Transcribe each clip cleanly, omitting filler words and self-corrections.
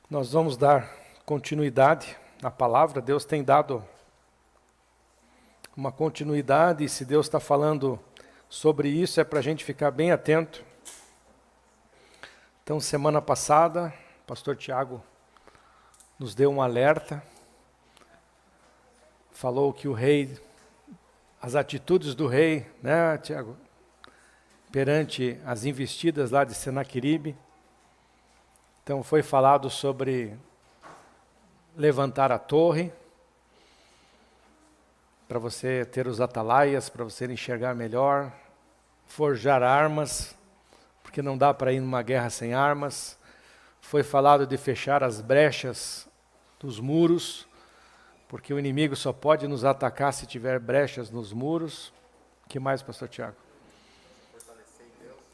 Nós vamos dar continuidade à palavra. Deus tem dado uma continuidade, e se Deus está falando sobre isso, é para a gente ficar bem atento. Então, semana passada, o pastor Tiago nos deu um alerta, falou que o rei, as atitudes do rei, né, Tiago, perante as investidas lá de Senaqueribe. Então, foi falado sobre levantar a torre, para você ter os atalaias, para você enxergar melhor, forjar armas, porque não dá para ir numa guerra sem armas. Foi falado de fechar as brechas dos muros, porque o inimigo só pode nos atacar se tiver brechas nos muros. O que mais, pastor Tiago?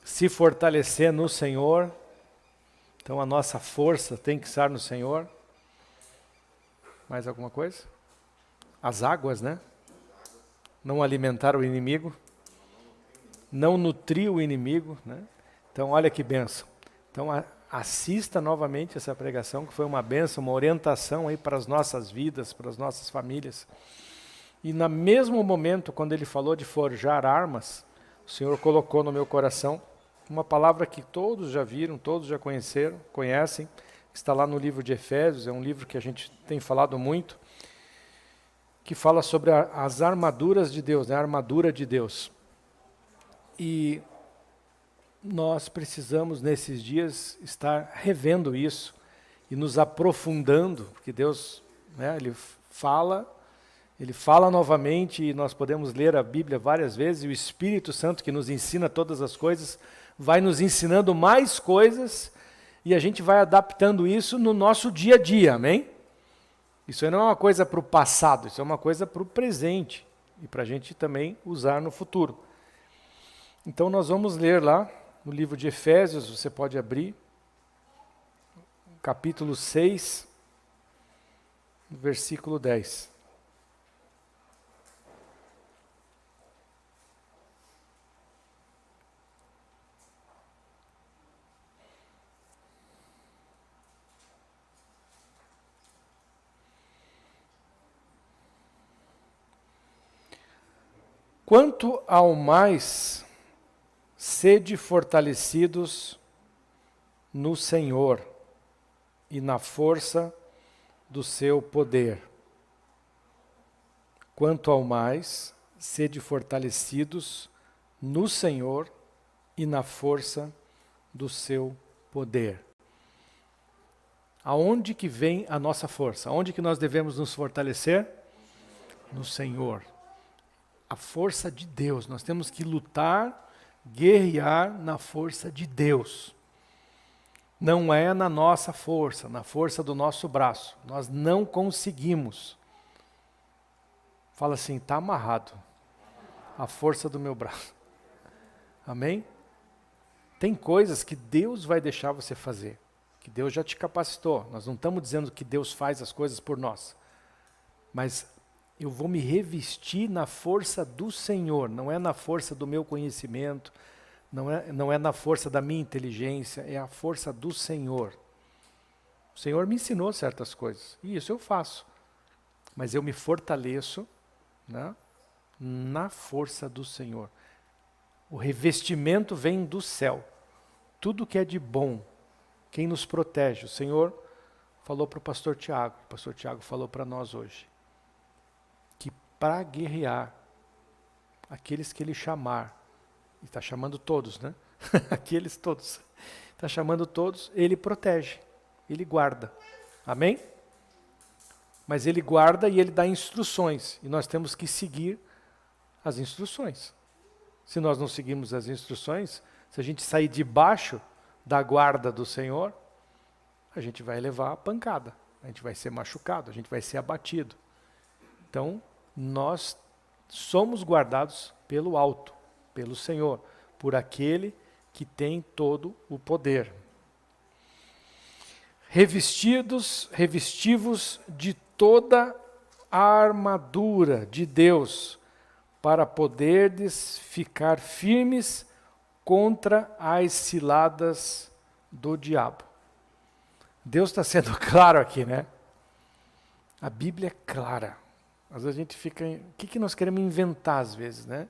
Se fortalecer no Senhor. Então a nossa força tem que estar no Senhor. Mais alguma coisa? As águas, né? Não alimentar o inimigo. Não nutrir o inimigo, né? Então olha que bênção. Então assista novamente essa pregação, que foi uma bênção, uma orientação aí para as nossas vidas, para as nossas famílias. E no mesmo momento, quando ele falou de forjar armas, o Senhor colocou no meu coração uma palavra que todos já viram, todos já conhecem, está lá no livro de Efésios, é um livro que a gente tem falado muito, que fala sobre as armaduras de Deus, né? A armadura de Deus. E nós precisamos, nesses dias, estar revendo isso e nos aprofundando, porque Deus, né, Ele fala novamente, e nós podemos ler a Bíblia várias vezes, e o Espírito Santo, que nos ensina todas as coisas, vai nos ensinando mais coisas, e a gente vai adaptando isso no nosso dia a dia, amém? Isso aí não é uma coisa para o passado, isso é uma coisa para o presente, e para a gente também usar no futuro. Então nós vamos ler lá, no livro de Efésios, você pode abrir, capítulo 6, versículo 10. Quanto ao mais, sede fortalecidos no Senhor e na força do seu poder. Quanto ao mais, sede fortalecidos no Senhor e na força do seu poder. Aonde que vem a nossa força? Aonde que nós devemos nos fortalecer? No Senhor. A força de Deus. Nós temos que lutar, guerrear na força de Deus. Não é na nossa força, na força do nosso braço. Nós não conseguimos. Fala assim, está amarrado. A força do meu braço. Amém? Tem coisas que Deus vai deixar você fazer. Que Deus já te capacitou. Nós não estamos dizendo que Deus faz as coisas por nós. Mas eu vou me revestir na força do Senhor. Não é na força do meu conhecimento. Não é na força da minha inteligência, é a força do Senhor. O Senhor me ensinou certas coisas, e isso eu faço. Mas eu me fortaleço, né, na força do Senhor. O revestimento vem do céu. Tudo que é de bom, quem nos protege? O Senhor falou para o pastor Tiago falou para nós hoje, que para guerrear, aqueles que Ele chamar, e está chamando todos, né? Aqueles todos. Está chamando todos, Ele protege, Ele guarda. Amém? Mas Ele guarda e Ele dá instruções. E nós temos que seguir as instruções. Se nós não seguirmos as instruções, se a gente sair debaixo da guarda do Senhor, a gente vai levar a pancada. A gente vai ser machucado, a gente vai ser abatido. Então, nós somos guardados pelo alto, pelo Senhor, por aquele que tem todo o poder. Revestivos de toda a armadura de Deus, para poderdes ficar firmes contra as ciladas do diabo. Deus está sendo claro aqui, né? A Bíblia é clara. Às vezes a gente fica... O que nós queremos inventar às vezes, né?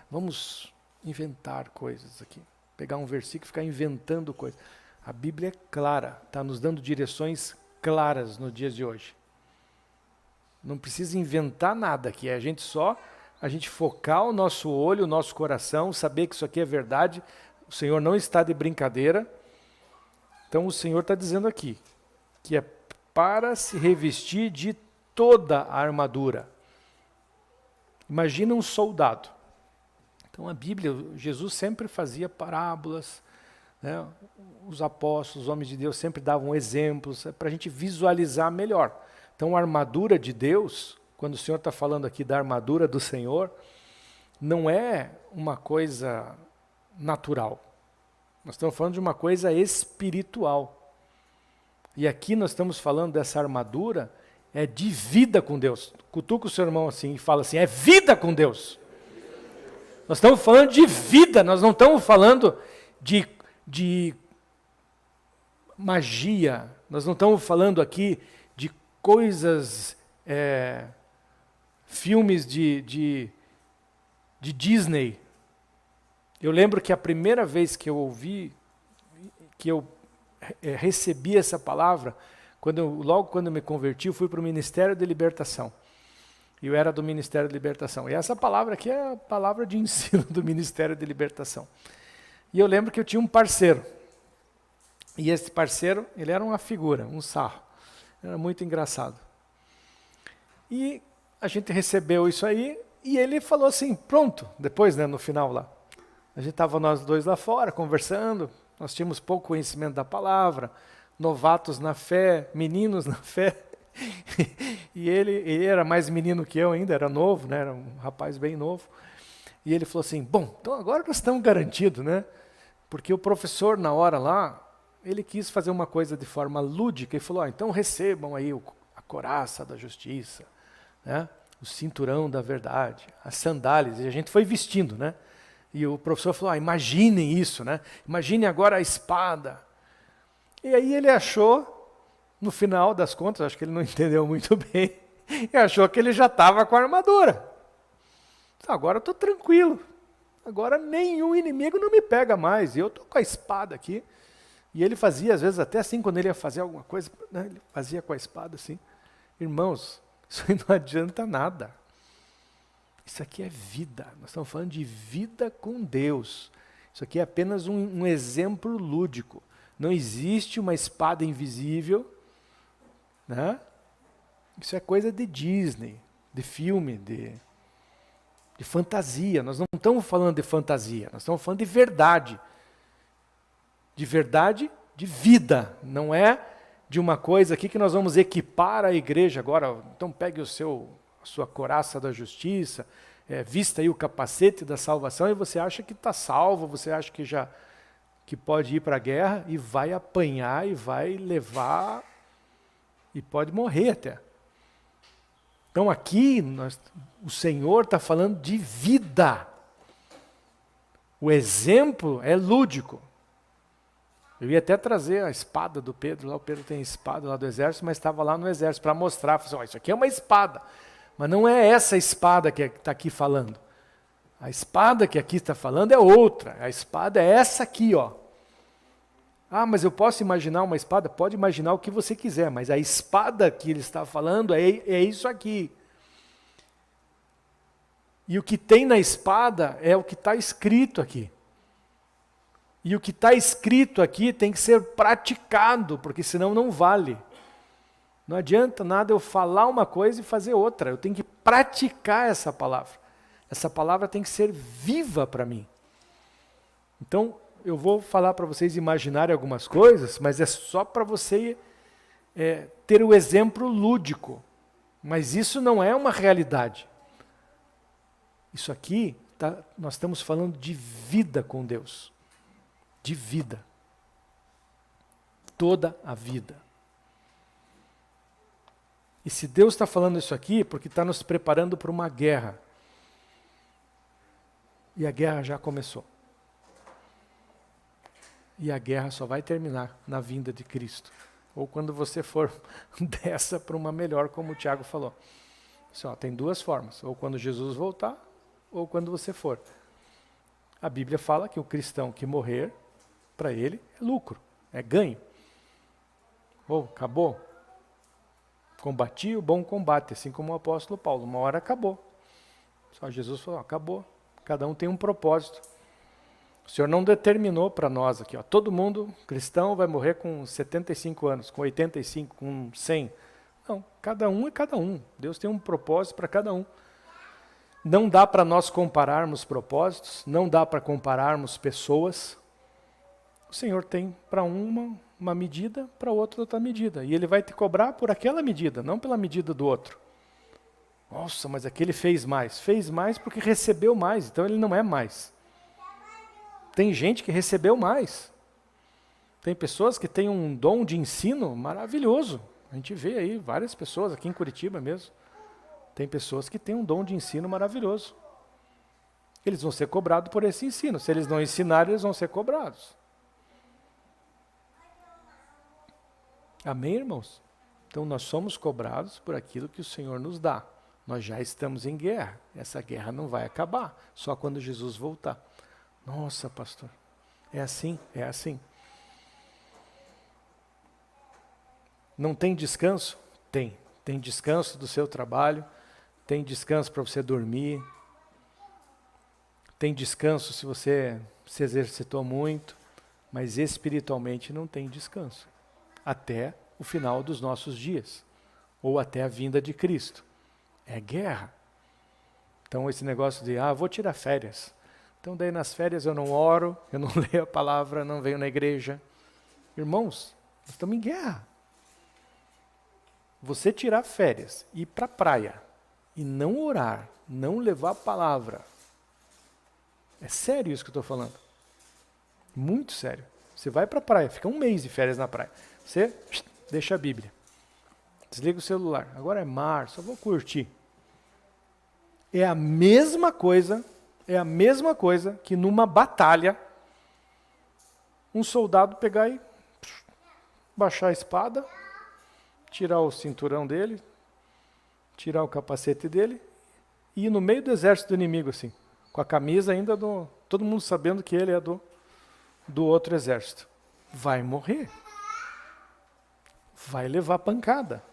Vamos inventar coisas aqui. Pegar um versículo e ficar inventando coisas. A Bíblia é clara, está nos dando direções claras nos dias de hoje. Não precisa inventar nada aqui, a gente focar o nosso olho, o nosso coração, saber que isso aqui é verdade, o Senhor não está de brincadeira. Então o Senhor está dizendo aqui, que é para se revestir de toda a armadura. Imagina um soldado. Então a Bíblia, Jesus sempre fazia parábolas, né? Os apóstolos, os homens de Deus sempre davam exemplos, para a gente visualizar melhor. Então a armadura de Deus, quando o Senhor está falando aqui da armadura do Senhor, não é uma coisa natural. Nós estamos falando de uma coisa espiritual. E aqui nós estamos falando dessa armadura, é de vida com Deus. Cutuca o seu irmão assim e fala assim, é vida com Deus. Nós estamos falando de vida, nós não estamos falando de magia, nós não estamos falando aqui de coisas, filmes de Disney. Eu lembro que a primeira vez que eu ouvi, que eu recebi essa palavra, logo quando eu me converti, eu fui para o Ministério de Libertação. Eu era do Ministério de Libertação. E essa palavra aqui é a palavra de ensino do Ministério de Libertação. E eu lembro que eu tinha um parceiro. E esse parceiro, ele era uma figura, um sarro. Era muito engraçado. E a gente recebeu isso aí, e ele falou assim, pronto, depois, né, no final lá. A gente estava nós dois lá fora, conversando, nós tínhamos pouco conhecimento da palavra, novatos na fé, meninos na fé. E ele era mais menino que eu ainda, era novo, né, era um rapaz bem novo. E ele falou assim, bom, então agora nós estamos garantidos, né? Porque o professor, na hora lá, ele quis fazer uma coisa de forma lúdica e falou, então recebam aí a couraça da justiça, né? O cinturão da verdade, as sandálias, e a gente foi vestindo, né? E o professor falou, imaginem isso, né? Imaginem agora a espada. E aí ele achou, no final das contas, acho que ele não entendeu muito bem, e achou que ele já estava com a armadura. Então, agora eu estou tranquilo, agora nenhum inimigo não me pega mais, e eu estou com a espada aqui. E ele fazia, às vezes, até assim, quando ele ia fazer alguma coisa, né, ele fazia com a espada assim. Irmãos, isso aí não adianta nada. Isso aqui é vida, nós estamos falando de vida com Deus. Isso aqui é apenas um exemplo lúdico. Não existe uma espada invisível, né? Isso é coisa de Disney, de filme, de fantasia. Nós não estamos falando de fantasia, nós estamos falando de verdade. De verdade, de vida. Não é de uma coisa aqui que nós vamos equipar a igreja agora. Então pegue a sua couraça da justiça, vista aí o capacete da salvação e você acha que está salvo, você acha que pode ir para a guerra e vai apanhar e vai levar e pode morrer até. Então aqui o Senhor está falando de vida. O exemplo é lúdico. Eu ia até trazer a espada do Pedro, lá o Pedro tem a espada lá do exército, mas estava lá no exército para mostrar, falei, isso aqui é uma espada, mas não é essa espada que está aqui falando. A espada que aqui está falando é outra, a espada é essa aqui, ó. Ah, mas eu posso imaginar uma espada? Pode imaginar o que você quiser, mas a espada que ele está falando é isso aqui. E o que tem na espada é o que está escrito aqui. E o que está escrito aqui tem que ser praticado, porque senão não vale. Não adianta nada eu falar uma coisa e fazer outra. Eu tenho que praticar essa palavra. Essa palavra tem que ser viva para mim. Então, eu vou falar para vocês imaginarem algumas coisas, mas é só para você ter o exemplo lúdico. Mas isso não é uma realidade. Isso aqui, nós estamos falando de vida com Deus. De vida. Toda a vida. E se Deus está falando isso aqui, é porque está nos preparando para uma guerra. E a guerra já começou. E a guerra só vai terminar na vinda de Cristo. ou quando você for dessa para uma melhor, como o Tiago falou. Assim, ó, tem duas formas, ou quando Jesus voltar, ou quando você for. A Bíblia fala que o cristão que morrer, para ele, é lucro, é ganho. Ou acabou. Combati o bom combate, assim como o apóstolo Paulo. Uma hora acabou. Só Jesus falou, acabou. Cada um tem um propósito. O Senhor não determinou para nós aqui, ó, todo mundo cristão vai morrer com 75 anos, com 85, com 100. Não, cada um é cada um. Deus tem um propósito para cada um. Não dá para nós compararmos propósitos, não dá para compararmos pessoas. O Senhor tem para uma medida, para outra medida. E Ele vai te cobrar por aquela medida, não pela medida do outro. Nossa, mas aquele fez mais. Fez mais porque recebeu mais, então ele não é mais. Tem gente que recebeu mais. Tem pessoas que têm um dom de ensino maravilhoso. A gente vê aí várias pessoas, aqui em Curitiba mesmo. Tem pessoas que têm um dom de ensino maravilhoso. Eles vão ser cobrados por esse ensino. Se eles não ensinarem, eles vão ser cobrados. Amém, irmãos? Então nós somos cobrados por aquilo que o Senhor nos dá. Nós já estamos em guerra. Essa guerra não vai acabar, só quando Jesus voltar. Nossa, pastor, é assim? É assim. Não tem descanso? Tem. Tem descanso do seu trabalho, tem descanso para você dormir, tem descanso se você se exercitou muito, mas espiritualmente não tem descanso. Até o final dos nossos dias, ou até a vinda de Cristo. É guerra. Então esse negócio de, vou tirar férias. Então daí nas férias eu não oro, eu não leio a palavra, não venho na igreja. Irmãos, nós estamos em guerra. Você tirar férias, ir para a praia e não orar, não levar a palavra. É sério isso que eu estou falando. Muito sério. Você vai para a praia, fica um mês de férias na praia. Você deixa a Bíblia. Desliga o celular. Agora é mar, só vou curtir. É a mesma coisa que numa batalha um soldado pegar e baixar a espada, tirar o cinturão dele, tirar o capacete dele e ir no meio do exército do inimigo assim, com a camisa ainda todo mundo sabendo que ele é do outro exército. Vai morrer. Vai levar pancada.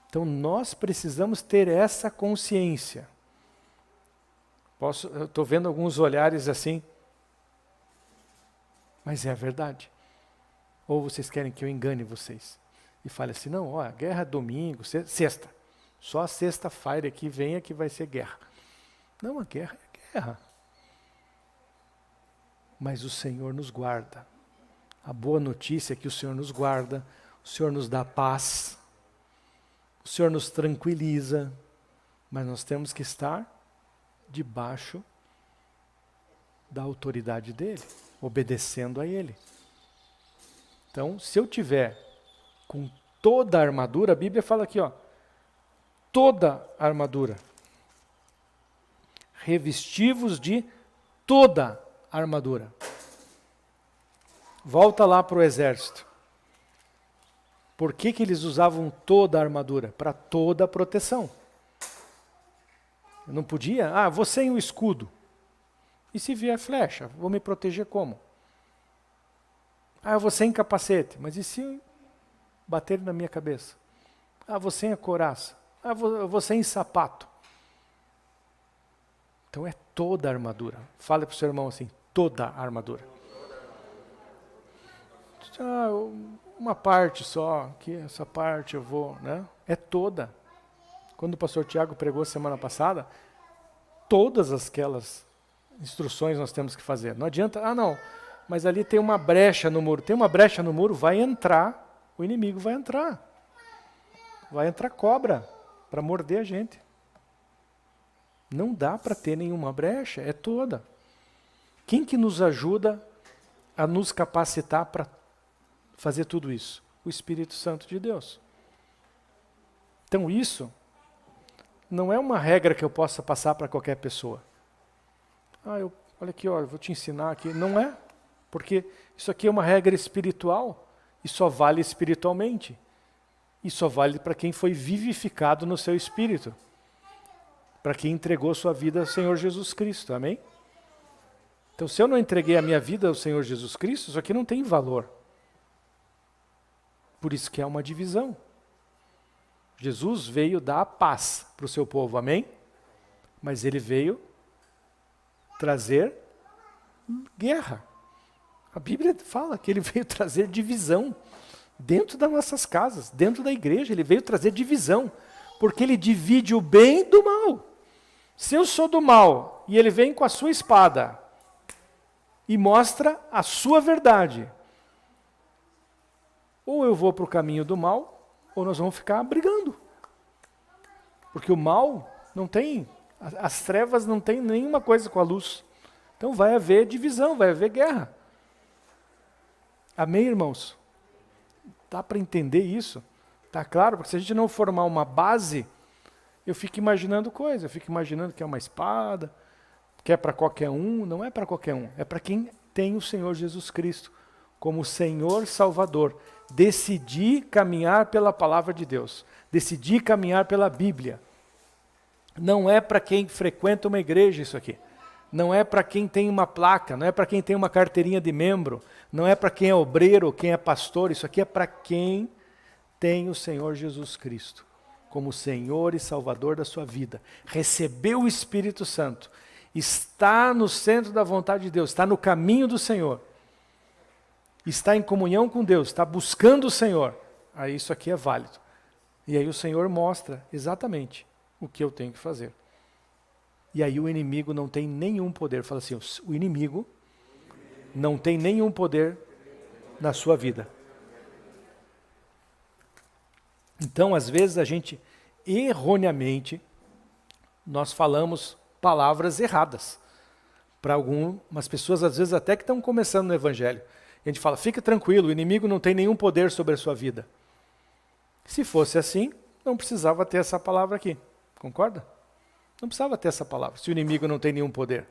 Então nós precisamos ter essa consciência. Eu estou vendo alguns olhares assim, mas é a verdade. Ou vocês querem que eu engane vocês? E fale assim, não, a guerra é domingo, sexta. Só a sexta-feira que venha que vai ser guerra. Não, a guerra é guerra. Mas o Senhor nos guarda. A boa notícia é que o Senhor nos guarda, o Senhor nos dá paz, o Senhor nos tranquiliza, mas nós temos que estar debaixo da autoridade dEle, obedecendo a Ele. Então, se eu tiver com toda a armadura, a Bíblia fala aqui, toda a armadura, revestivos de toda a armadura. Volta lá para o exército. Por que eles usavam toda a armadura? Para toda a proteção. Eu não podia, vou sem o escudo. E se vier flecha, vou me proteger como? Eu vou sem capacete, mas e se bater na minha cabeça? Vou sem a couraça. Eu vou sem sapato. Então é toda a armadura. Fala para o seu irmão assim, toda a armadura. Uma parte só, que essa parte eu vou, né? É toda. Quando o pastor Tiago pregou semana passada, todas aquelas instruções nós temos que fazer. Não adianta, não, mas ali tem uma brecha no muro. Tem uma brecha no muro, vai entrar, o inimigo vai entrar. Vai entrar cobra para morder a gente. Não dá para ter nenhuma brecha, é toda. Quem que nos ajuda a nos capacitar para fazer tudo isso? O Espírito Santo de Deus. Então isso não é uma regra que eu possa passar para qualquer pessoa. Olha aqui, eu vou te ensinar aqui. Não é, porque isso aqui é uma regra espiritual e só vale espiritualmente. E só vale para quem foi vivificado no seu espírito. Para quem entregou sua vida ao Senhor Jesus Cristo, amém? Então, se eu não entreguei a minha vida ao Senhor Jesus Cristo, isso aqui não tem valor. Por isso que é uma divisão. Jesus veio dar a paz para o seu povo, amém? Mas ele veio trazer guerra. A Bíblia fala que ele veio trazer divisão dentro das nossas casas, dentro da igreja. Ele veio trazer divisão, porque ele divide o bem do mal. Se eu sou do mal e ele vem com a sua espada e mostra a sua verdade, ou eu vou para o caminho do mal, ou nós vamos ficar brigando. Porque o mal não tem, as trevas não tem nenhuma coisa com a luz. Então vai haver divisão, vai haver guerra. Amém, irmãos? Dá para entender isso? Tá claro? Porque se a gente não formar uma base, eu fico imaginando coisa, eu fico imaginando que é uma espada, que é para qualquer um. Não é para qualquer um, é para quem tem o Senhor Jesus Cristo como Senhor Salvador. Decidir caminhar pela palavra de Deus, decidir caminhar pela Bíblia. Não é para quem frequenta uma igreja isso aqui. Não é para quem tem uma placa, não é para quem tem uma carteirinha de membro, não é para quem é obreiro, quem é pastor, isso aqui é para quem tem o Senhor Jesus Cristo como Senhor e Salvador da sua vida. Recebeu o Espírito Santo, está no centro da vontade de Deus, está no caminho do Senhor, está em comunhão com Deus, está buscando o Senhor. Aí isso aqui é válido. E aí o Senhor mostra exatamente o que eu tenho que fazer. E aí o inimigo não tem nenhum poder. Fala assim, o inimigo não tem nenhum poder na sua vida. Então, às vezes, a gente, erroneamente, nós falamos palavras erradas. Para algumas pessoas, às vezes, até que estão começando no Evangelho. A gente fala, fica tranquilo, o inimigo não tem nenhum poder sobre a sua vida. Se fosse assim, não precisava ter essa palavra aqui. Concorda? Não precisava ter essa palavra, se o inimigo não tem nenhum poder.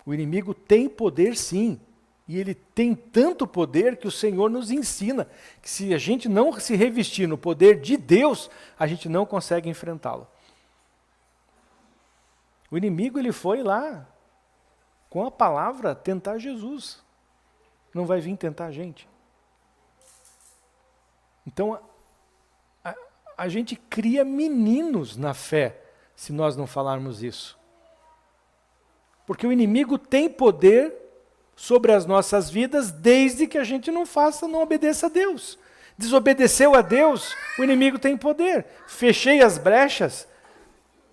O inimigo tem poder sim, e ele tem tanto poder que o Senhor nos ensina, que se a gente não se revestir no poder de Deus, a gente não consegue enfrentá-lo. O inimigo ele foi lá, com a palavra, tentar Jesus. Não vai vir tentar a gente. Então, a gente cria meninos na fé, se nós não falarmos isso. Porque o inimigo tem poder sobre as nossas vidas, desde que a gente não obedeça a Deus. Desobedeceu a Deus, o inimigo tem poder. Fechei as brechas,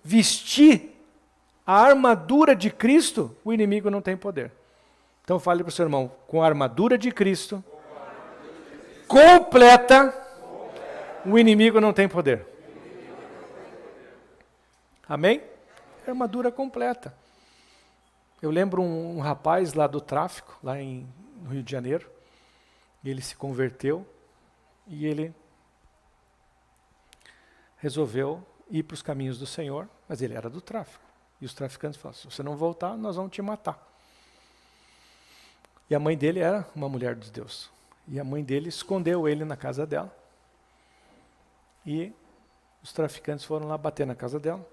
vesti a armadura de Cristo, o inimigo não tem poder. Então fale para o seu irmão, com a armadura de Cristo, completa, o inimigo não tem poder. Amém? É armadura completa. Eu lembro um rapaz lá do tráfico, lá no Rio de Janeiro, ele se converteu e ele resolveu ir para os caminhos do Senhor, mas ele era do tráfico. E os traficantes falaram, se você não voltar, nós vamos te matar. E a mãe dele era uma mulher de Deus. E a mãe dele escondeu ele na casa dela. E os traficantes foram lá bater na casa dela.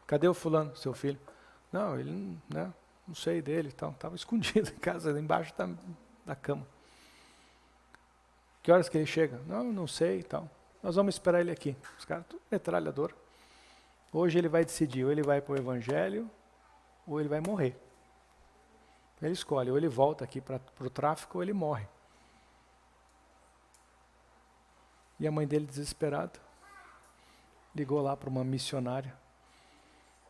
Cadê o fulano, seu filho? Não, ele não sei dele, estava escondido em casa, embaixo da cama. Que horas que ele chega? Não sei e tal. Nós vamos esperar ele aqui. Os caras, tudo metralhador. Hoje ele vai decidir, ou ele vai para o Evangelho, ou ele vai morrer. Ele escolhe, ou ele volta aqui para o tráfico, ou ele morre. E a mãe dele, desesperada, ligou lá para uma missionária.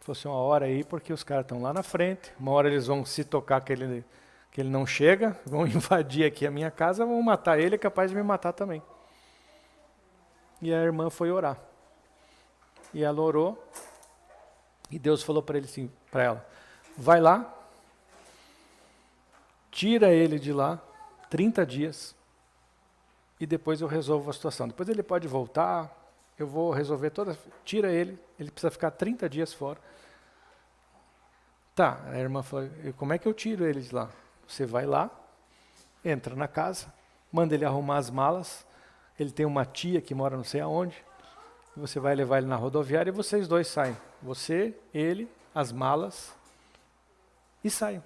Falou assim, uma hora aí, porque os caras estão lá na frente, uma hora eles vão se tocar que ele não chega, vão invadir aqui a minha casa, vão matar ele, é capaz de me matar também. E a irmã foi orar. E ela orou, e Deus falou para ele assim, para ela, vai lá, tira ele de lá, 30 dias, e depois eu resolvo a situação. Depois ele pode voltar, eu vou resolver toda... Tira ele precisa ficar 30 dias fora. Tá, a irmã falou, como é que eu tiro ele de lá? Você vai lá, entra na casa, manda ele arrumar as malas. Ele tem uma tia que mora não sei aonde. Você vai levar ele na rodoviária e vocês dois saem. Você, ele, as malas e saem.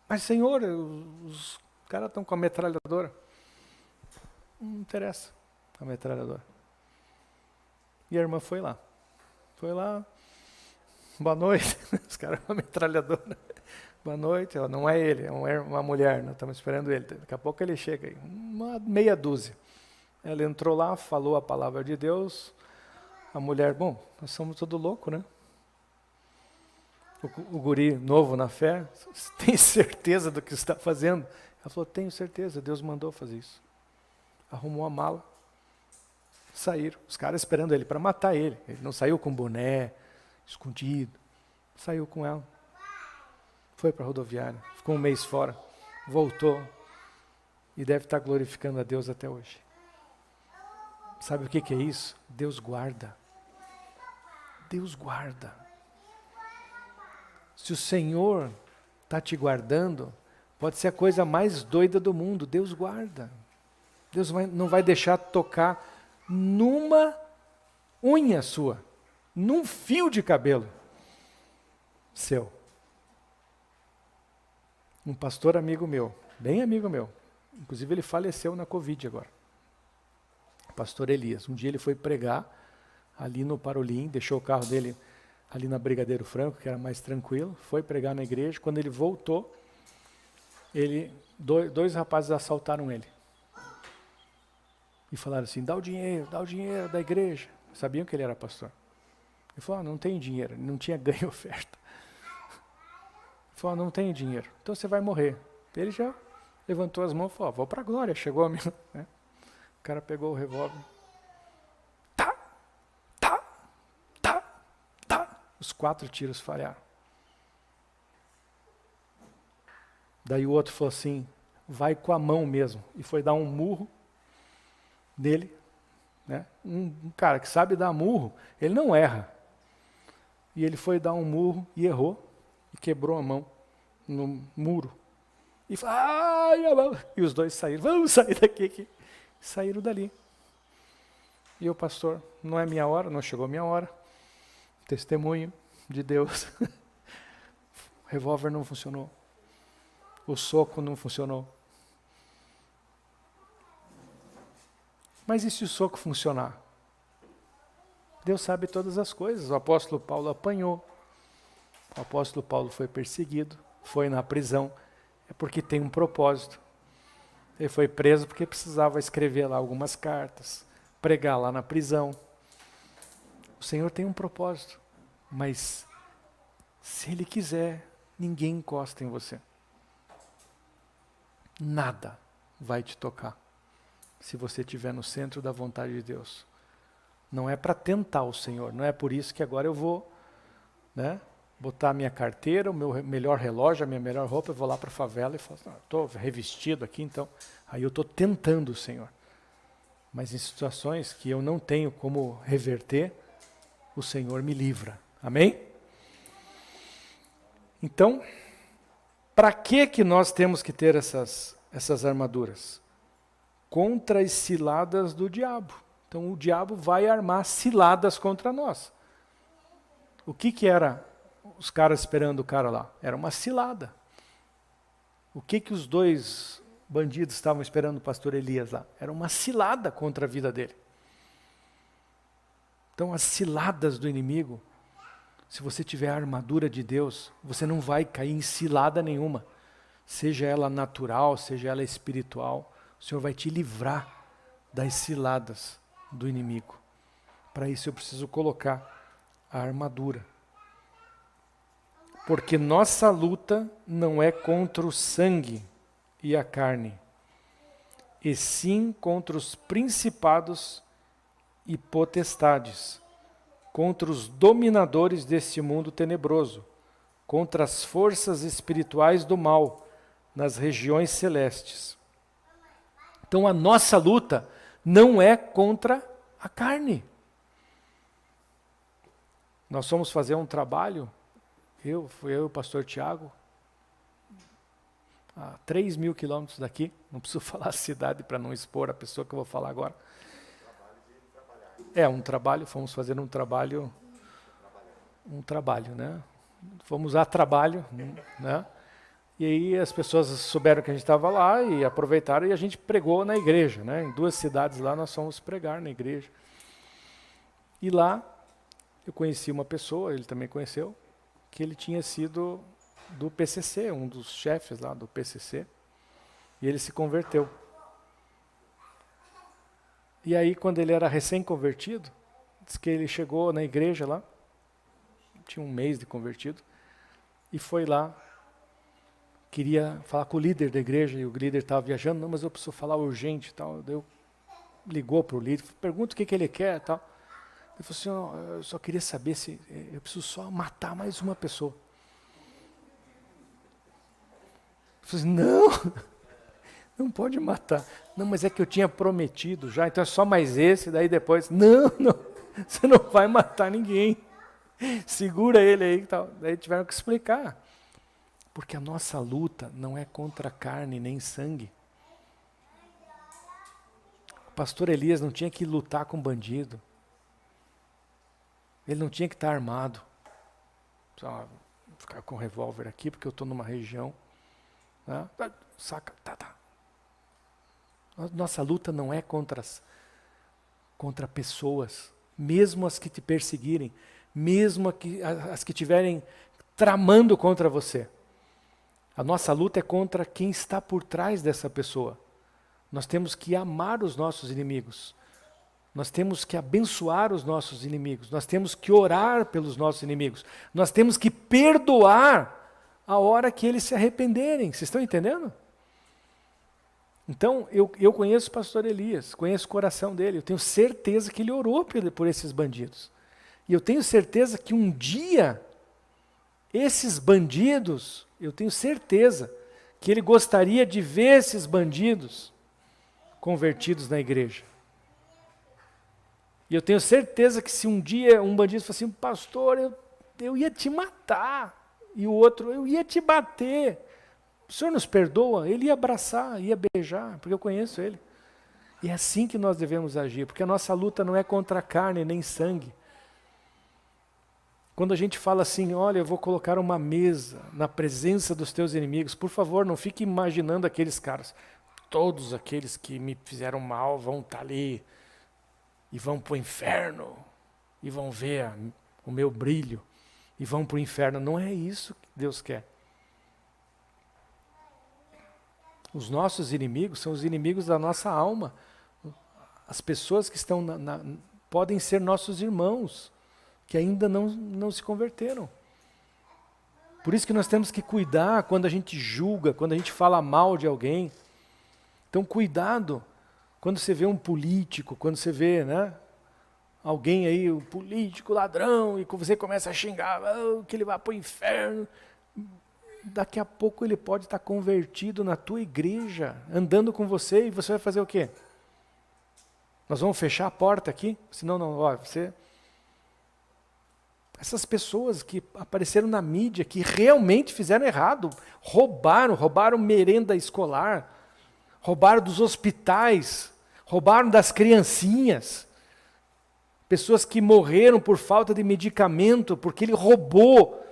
Mas, Senhor, os caras estão com a metralhadora. Não interessa a metralhadora. E a irmã foi lá. Foi lá. Boa noite. Os caras com a metralhadora. Boa noite. Não é ele, é uma mulher. Nós estamos esperando ele. Daqui a pouco ele chega aí. Uma meia dúzia. Ela entrou lá, falou a palavra de Deus. A mulher, bom, nós somos tudo louco, né? O guri novo na fé, tem certeza do que está fazendo? Ela falou, tenho certeza, Deus mandou fazer isso. Arrumou a mala, saíram. Os caras esperando ele para matar ele. Ele não saiu com boné, escondido. Saiu com ela. Foi para a rodoviária, ficou um mês fora, voltou e deve estar glorificando a Deus até hoje. Sabe o que é isso? Deus guarda. Deus guarda. Se o Senhor está te guardando, pode ser a coisa mais doida do mundo, Deus guarda. Deus não vai deixar tocar numa unha sua, num fio de cabelo seu. Um pastor amigo meu, bem amigo meu, inclusive ele faleceu na Covid agora. Pastor Elias, um dia ele foi pregar ali no Parolim, deixou o carro dele ali na Brigadeiro Franco, que era mais tranquilo, foi pregar na igreja. Quando ele voltou, dois rapazes assaltaram ele. E falaram assim, dá o dinheiro da igreja. Sabiam que ele era pastor. Ele falou, não tem dinheiro, ele não tinha ganho oferta. Ele falou, não tenho dinheiro, então você vai morrer. Ele já levantou as mãos e falou, vou para a glória, chegou a mim. Né? O cara pegou o revólver. Os 4 tiros falharam. Daí o outro falou assim, vai com a mão mesmo. E foi dar um murro nele. Né? Um cara que sabe dar murro, ele não erra. E ele foi dar um murro e errou. E quebrou a mão no muro. E falou, e os dois saíram, vamos sair daqui. Saíram dali. E o pastor, não é minha hora, não chegou a minha hora. Testemunho de Deus. O revólver não funcionou. O soco não funcionou. Mas e se o soco funcionar? Deus sabe todas as coisas. O apóstolo Paulo apanhou. O apóstolo Paulo foi perseguido, foi na prisão. É porque tem um propósito. Ele foi preso porque precisava escrever lá algumas cartas, pregar lá na prisão. O Senhor tem um propósito, mas se Ele quiser, ninguém encosta em você. Nada vai te tocar, se você estiver no centro da vontade de Deus. Não é para tentar o Senhor, não é por isso que agora eu vou, né, botar a minha carteira, o meu melhor relógio, a minha melhor roupa, eu vou lá para a favela e falo, estou revestido aqui, então, aí eu estou tentando o Senhor. Mas em situações que eu não tenho como reverter, o Senhor me livra. Amém? Então, para que nós temos que ter essas armaduras? Contra as ciladas do diabo. Então o diabo vai armar ciladas contra nós. O que era os caras esperando o cara lá? Era uma cilada. O que os dois bandidos estavam esperando o pastor Elias lá? Era uma cilada contra a vida dele. Então as ciladas do inimigo, se você tiver a armadura de Deus, você não vai cair em cilada nenhuma. Seja ela natural, seja ela espiritual, o Senhor vai te livrar das ciladas do inimigo. Para isso eu preciso colocar a armadura. Porque nossa luta não é contra o sangue e a carne, e sim contra os principados e potestades, contra os dominadores deste mundo tenebroso, contra as forças espirituais do mal nas regiões celestes. Então a nossa luta não é contra a carne. Nós fomos fazer um trabalho, eu e o pastor Tiago, a 3.000 quilômetros daqui. Não preciso falar a cidade para não expor a pessoa que eu vou falar agora. Um trabalho, fomos fazer um trabalho, né? Fomos a trabalho, né? E aí as pessoas souberam que a gente estava lá e aproveitaram e a gente pregou na igreja, né? Em 2 cidades lá nós fomos pregar na igreja. E lá eu conheci uma pessoa, ele também conheceu, que ele tinha sido do PCC, um dos chefes lá do PCC, e ele se converteu. E aí quando ele era recém-convertido, diz que ele chegou na igreja lá, tinha 1 mês de convertido, e foi lá, queria falar com o líder da igreja, e o líder estava viajando, não, mas eu preciso falar urgente e tal. Daí ligou para o líder, pergunta o que ele quer e tal. Ele falou assim, eu só queria saber se eu preciso só matar mais uma pessoa. Eu falei assim, não pode matar. Não, mas é que eu tinha prometido já, então é só mais esse, daí depois, não, você não vai matar ninguém. Segura ele aí e tal. Daí tiveram que explicar. Porque a nossa luta não é contra carne nem sangue. O pastor Elias não tinha que lutar com bandido. Ele não tinha que estar armado. Só ficar com um revólver aqui porque eu estou numa região. Né? Saca, tá. Nossa luta não é contra pessoas. Mesmo as que te perseguirem. Mesmo as que estiverem tramando contra você. A nossa luta é contra quem está por trás dessa pessoa. Nós temos que amar os nossos inimigos. Nós temos que abençoar os nossos inimigos. Nós temos que orar pelos nossos inimigos. Nós temos que perdoar a hora que eles se arrependerem. Vocês estão entendendo? Então, eu conheço o pastor Elias, conheço o coração dele. Eu tenho certeza que ele orou por esses bandidos. E eu tenho certeza que um dia, esses bandidos, eu tenho certeza que ele gostaria de ver esses bandidos convertidos na igreja. E eu tenho certeza que se um dia um bandido fosse assim, pastor, eu ia te matar. E o outro, eu ia te bater. O senhor nos perdoa? Ele ia abraçar, ia beijar, porque eu conheço ele. E é assim que nós devemos agir, porque a nossa luta não é contra carne nem sangue. Quando a gente fala assim, olha, eu vou colocar uma mesa na presença dos teus inimigos, por favor, não fique imaginando aqueles caras. Todos aqueles que me fizeram mal vão estar ali e vão para o inferno e vão ver o meu brilho e vão para o inferno. Não é isso que Deus quer. Os nossos inimigos são os inimigos da nossa alma. As pessoas que estão podem ser nossos irmãos, que ainda não se converteram. Por isso que nós temos que cuidar quando a gente julga, quando a gente fala mal de alguém. Então, cuidado quando você vê um político, quando você vê, né, alguém aí, um político ladrão, e você começa a xingar, que ele vai para o inferno. Daqui a pouco ele pode estar convertido na tua igreja, andando com você, e você vai fazer o quê? Nós vamos fechar a porta aqui? Senão, você... Essas pessoas que apareceram na mídia, que realmente fizeram errado, roubaram merenda escolar, roubaram dos hospitais, roubaram das criancinhas, pessoas que morreram por falta de medicamento, porque ele roubou,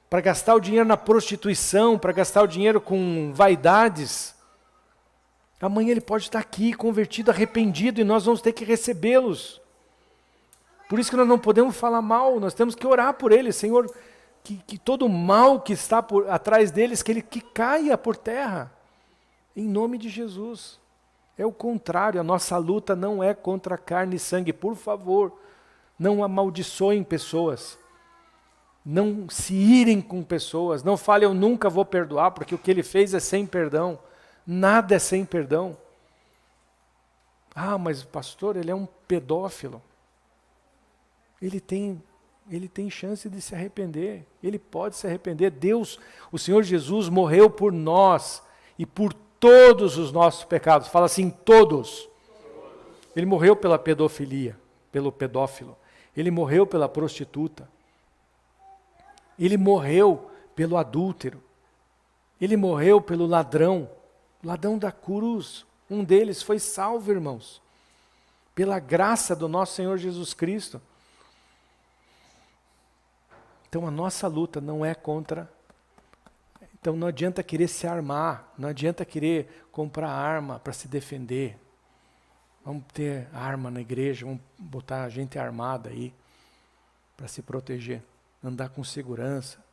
para gastar o dinheiro na prostituição, para gastar o dinheiro com vaidades. Amanhã ele pode estar aqui, convertido, arrependido, e nós vamos ter que recebê-los. Por isso que nós não podemos falar mal, nós temos que orar por eles, Senhor, que todo mal que está atrás deles, que caia por terra, em nome de Jesus. É o contrário, a nossa luta não é contra carne e sangue, por favor, não amaldiçoem pessoas, não se irem com pessoas, não falem eu nunca vou perdoar, porque o que ele fez é sem perdão, nada é sem perdão. Ah, mas o pastor, ele é um pedófilo. Ele tem chance de se arrepender, ele pode se arrepender. Deus, o Senhor Jesus morreu por nós e por todos os nossos pecados. Fala assim, todos. Ele morreu pela pedofilia, pelo pedófilo. Ele morreu pela prostituta. Ele morreu pelo adúltero. Ele morreu pelo ladrão da cruz. Um deles foi salvo, irmãos, pela graça do nosso Senhor Jesus Cristo. Então a nossa luta não é contra. Então não adianta querer se armar, não adianta querer comprar arma para se defender. Vamos ter arma na igreja, vamos botar gente armada aí para se proteger, andar com segurança.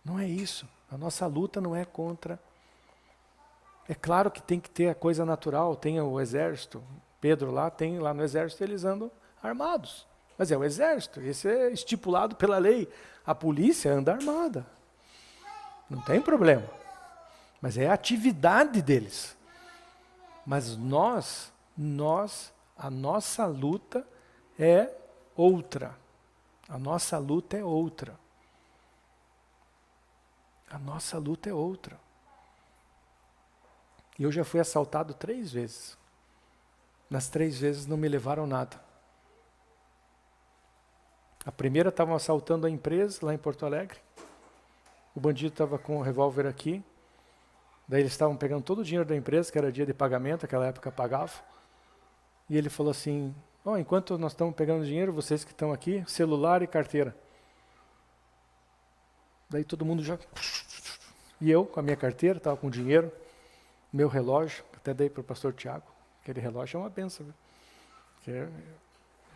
Não é isso. A nossa luta não é contra. É claro que tem que ter a coisa natural, tem o exército. Pedro lá no exército eles andam armados. Mas é o exército, esse é estipulado pela lei. A polícia anda armada. Não tem problema. Mas é a atividade deles. Mas a nossa luta é outra. A nossa luta é outra. A nossa luta é outra. E eu já fui assaltado 3 vezes. Nas 3 vezes não me levaram nada. A primeira estavam assaltando a empresa lá em Porto Alegre. O bandido estava com o revólver aqui. Daí eles estavam pegando todo o dinheiro da empresa, que era dia de pagamento, naquela época pagava. E ele falou assim, enquanto nós estamos pegando dinheiro, vocês que estão aqui, celular e carteira. Daí todo mundo já... E eu, com a minha carteira, estava com dinheiro, meu relógio, até dei para o pastor Tiago. Aquele relógio é uma benção, viu?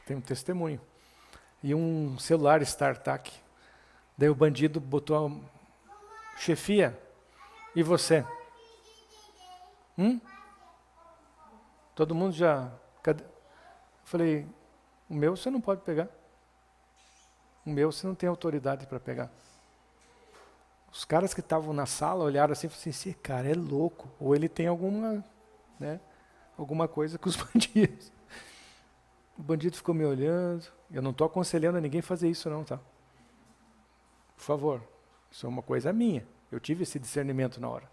Tem um testemunho. E um celular StarTAC. Daí o bandido botou, chefia, e você? Todo mundo já... Cadê? Eu falei, o meu você não pode pegar. O meu você não tem autoridade para pegar. Os caras que estavam na sala olharam assim e falaram assim, esse cara é louco. Ou ele tem alguma coisa com os bandidos. O bandido ficou me olhando. Eu não estou aconselhando a ninguém fazer isso não, tá? Por favor, isso é uma coisa minha. Eu tive esse discernimento na hora.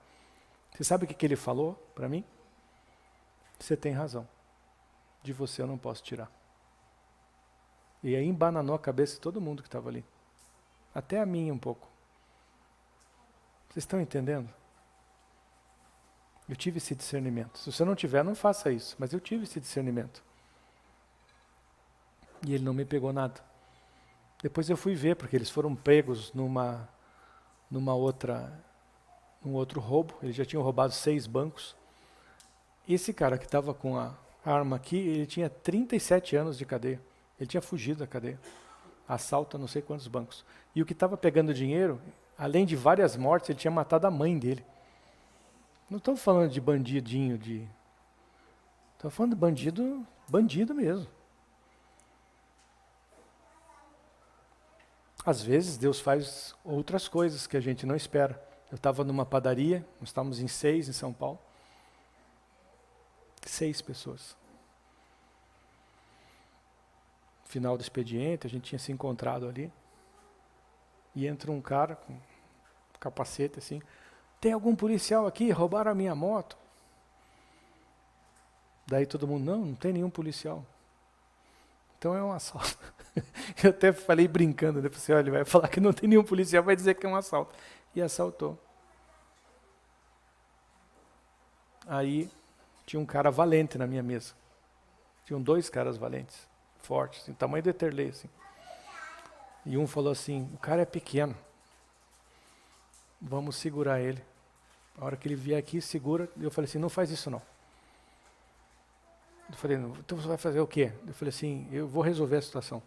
Você sabe o que ele falou para mim? Você tem razão. De você eu não posso tirar. E aí embananou a cabeça de todo mundo que estava ali. Até a minha um pouco. Vocês estão entendendo? Eu tive esse discernimento. Se você não tiver, não faça isso. Mas eu tive esse discernimento. E ele não me pegou nada. Depois eu fui ver, porque eles foram pegos num outro roubo. Eles já tinham roubado 6 bancos. Esse cara que estava com a arma aqui, ele tinha 37 anos de cadeia. Ele tinha fugido da cadeia. Assalto a não sei quantos bancos. E o que estava pegando dinheiro, além de várias mortes, ele tinha matado a mãe dele. Não estou falando de bandidinho, estou falando de bandido mesmo. Às vezes Deus faz outras coisas que a gente não espera. Eu estava numa padaria, nós estávamos em 6 em São Paulo. 6 pessoas. Final do expediente, a gente tinha se encontrado ali. E entra um cara com capacete assim. Tem algum policial aqui? Roubaram a minha moto. Daí todo mundo, não tem nenhum policial. Então é um assalto. Eu até falei brincando, né? Falei, olha, ele vai falar que não tem nenhum policial, vai dizer que é um assalto. E assaltou. Aí tinha um cara valente na minha mesa. Tinham 2 caras valentes, fortes, assim, tamanho do Eterlei, assim. E um falou assim, o cara é pequeno. Vamos segurar ele. A hora que ele vier aqui, segura. Eu falei assim, não faz isso não. Eu falei, então você vai fazer o quê? Eu falei assim, eu vou resolver a situação.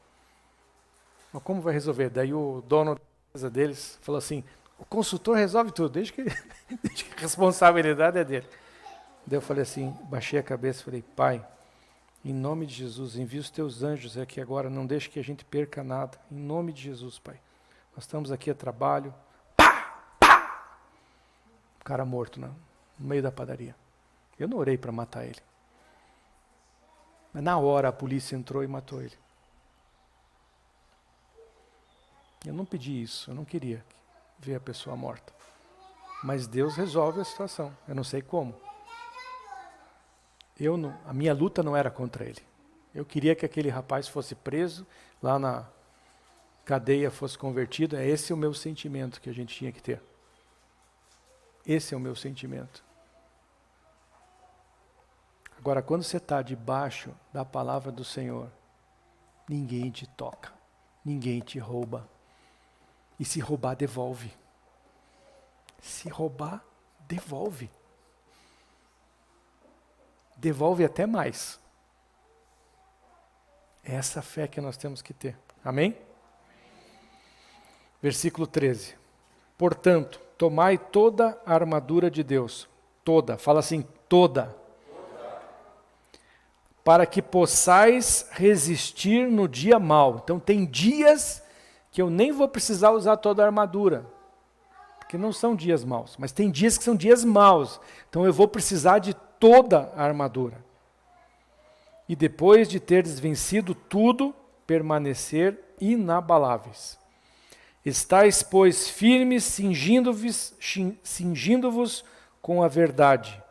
Mas como vai resolver? Daí o dono da empresa deles falou assim, o consultor resolve tudo, desde que a responsabilidade é dele. Daí eu falei assim, baixei a cabeça e falei, Pai, em nome de Jesus, envia os teus anjos aqui agora, não deixe que a gente perca nada. Em nome de Jesus, Pai. Nós estamos aqui a trabalho. Pá! Pá! O cara morto, né? No meio da padaria. Eu não orei para matar ele. Mas na hora a polícia entrou e matou ele. Eu não pedi isso, eu não queria ver a pessoa morta. Mas Deus resolve a situação, eu não sei como. A minha luta não era contra ele. Eu queria que aquele rapaz fosse preso, lá na cadeia fosse convertido. É esse o meu sentimento que a gente tinha que ter. Esse é o meu sentimento. Agora, quando você está debaixo da palavra do Senhor, ninguém te toca, ninguém te rouba. E se roubar, devolve. Se roubar, devolve. Devolve até mais. É essa fé que nós temos que ter. Amém? Versículo 13. Portanto, tomai toda a armadura de Deus. Toda. Fala assim, toda. Para que possais resistir no dia mau. Então tem dias que eu nem vou precisar usar toda a armadura. Porque não são dias maus. Mas tem dias que são dias maus. Então eu vou precisar de toda a armadura. E depois de teres vencido tudo, permanecer inabaláveis. Estais, pois, firmes, cingindo-vos com a verdade,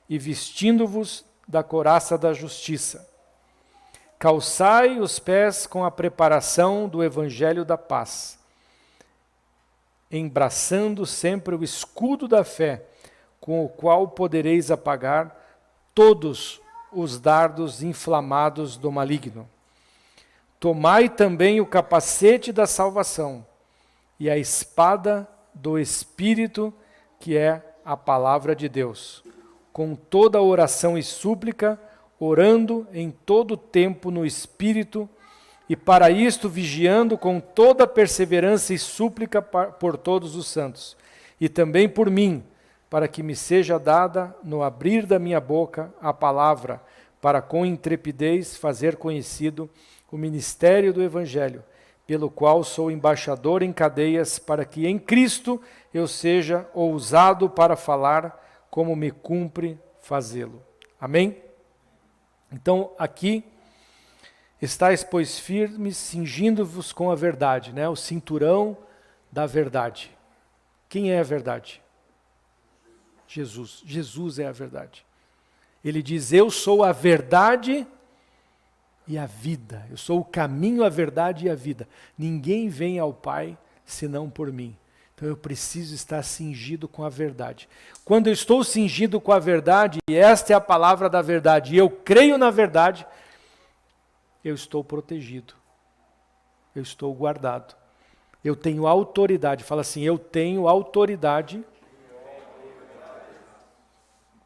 e vestindo-vos da couraça da justiça. Calçai os pés com a preparação do evangelho da paz, embraçando sempre o escudo da fé, com o qual podereis apagar todos os dardos inflamados do maligno. Tomai também o capacete da salvação e a espada do Espírito, que é a palavra de Deus, com toda oração e súplica, orando em todo tempo no Espírito, e para isto vigiando com toda perseverança e súplica por todos os santos, e também por mim, para que me seja dada, no abrir da minha boca, a palavra, para com intrepidez fazer conhecido o ministério do Evangelho, pelo qual sou embaixador em cadeias, para que em Cristo eu seja ousado para falar, como me cumpre fazê-lo. Amém? Então, aqui, estais, pois, firmes, cingindo-vos com a verdade, né? O cinturão da verdade. Quem é a verdade? Jesus. Jesus é a verdade. Ele diz, eu sou a verdade e a vida. Eu sou o caminho, a verdade e a vida. Ninguém vem ao Pai senão por mim. Então eu preciso estar cingido com a verdade. Quando eu estou cingido com a verdade, e esta é a palavra da verdade, e eu creio na verdade, eu estou protegido. Eu estou guardado. Eu tenho autoridade. Fala assim, eu tenho autoridade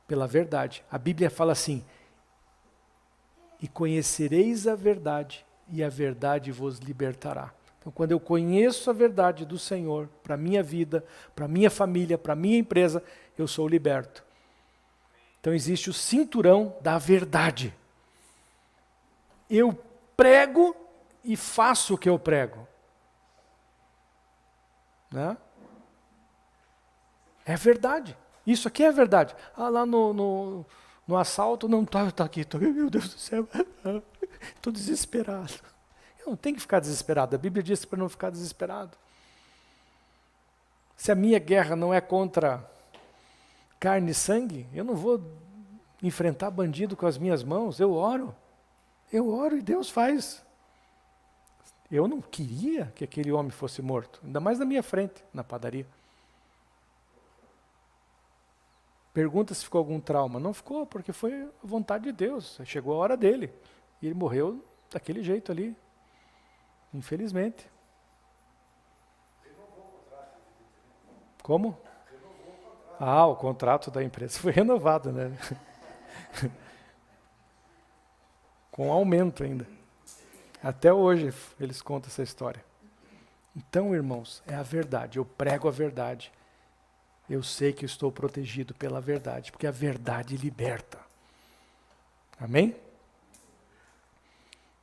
pela verdade. A Bíblia fala assim, e conhecereis a verdade, e a verdade vos libertará. Então, quando eu conheço a verdade do Senhor, para a minha vida, para a minha família, para a minha empresa, eu sou liberto. Então, existe o cinturão da verdade. Eu prego e faço o que eu prego. Né? É verdade. Isso aqui é verdade. Ah, lá no assalto, não está aqui. Meu Deus do céu, estou desesperado. Eu não tenho que ficar desesperado. A Bíblia diz para não ficar desesperado. Se a minha guerra não é contra carne e sangue, eu não vou enfrentar bandido com as minhas mãos. Eu oro e Deus faz. Eu não queria que aquele homem fosse morto, ainda mais na minha frente, na padaria. Pergunta se ficou algum trauma. Não ficou, porque foi a vontade de Deus. Chegou a hora dele. E ele morreu daquele jeito ali. Infelizmente. Como? Ah, o contrato da empresa foi renovado, né? Com aumento ainda. Até hoje eles contam essa história. Então, irmãos, é a verdade. Eu prego a verdade. Eu sei que eu estou protegido pela verdade, porque a verdade liberta. Amém?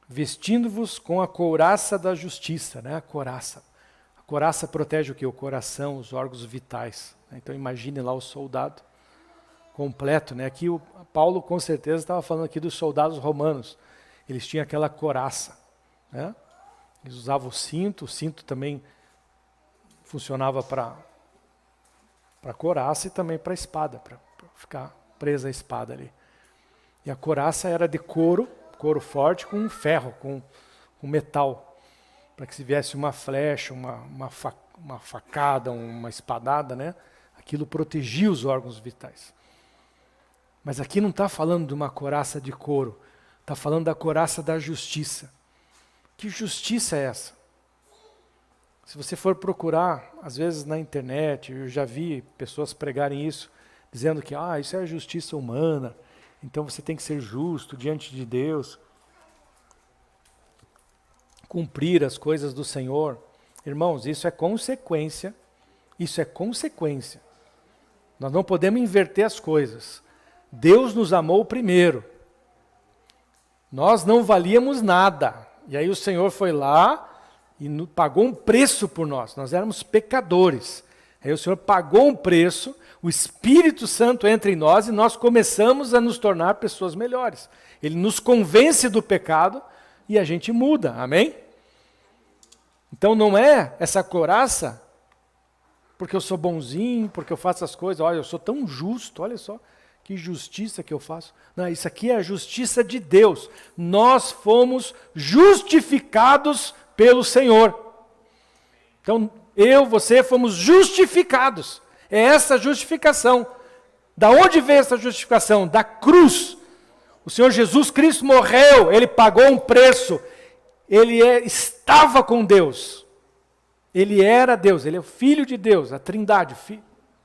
Vestindo-vos com a couraça da justiça, né? A couraça. A couraça protege o quê? O coração, os órgãos vitais. Então imagine lá o soldado completo, né? Aqui o Paulo com certeza estava falando aqui dos soldados romanos. Eles tinham aquela couraça, né? Eles usavam o cinto também funcionava para couraça e também para espada, para ficar presa a espada ali. E a couraça era de couro forte com ferro, com metal, para que se viesse uma flecha, uma facada, uma espadada, né? Aquilo protegia os órgãos vitais. Mas aqui não está falando de uma couraça de couro, está falando da couraça da justiça. Que justiça é essa? Se você for procurar, às vezes na internet, eu já vi pessoas pregarem isso, dizendo que isso é a justiça humana, então você tem que ser justo diante de Deus, cumprir as coisas do Senhor. Irmãos, isso é consequência, Nós não podemos inverter as coisas. Deus nos amou primeiro. Nós não valíamos nada. E aí o Senhor foi lá e pagou um preço por nós. Nós éramos pecadores. Aí o Senhor pagou um preço, o Espírito Santo entra em nós e nós começamos a nos tornar pessoas melhores. Ele nos convence do pecado e a gente muda, amém? Então não é essa couraça, porque eu sou bonzinho, porque eu faço as coisas, olha, eu sou tão justo, olha só, que justiça que eu faço. Não, isso aqui é a justiça de Deus. Nós fomos justificados pelo Senhor. Então, você fomos justificados. É essa justificação. Da onde veio essa justificação? Da cruz. O Senhor Jesus Cristo morreu, Ele pagou um preço. Ele estava com Deus. Ele era Deus, Ele é o Filho de Deus, a Trindade.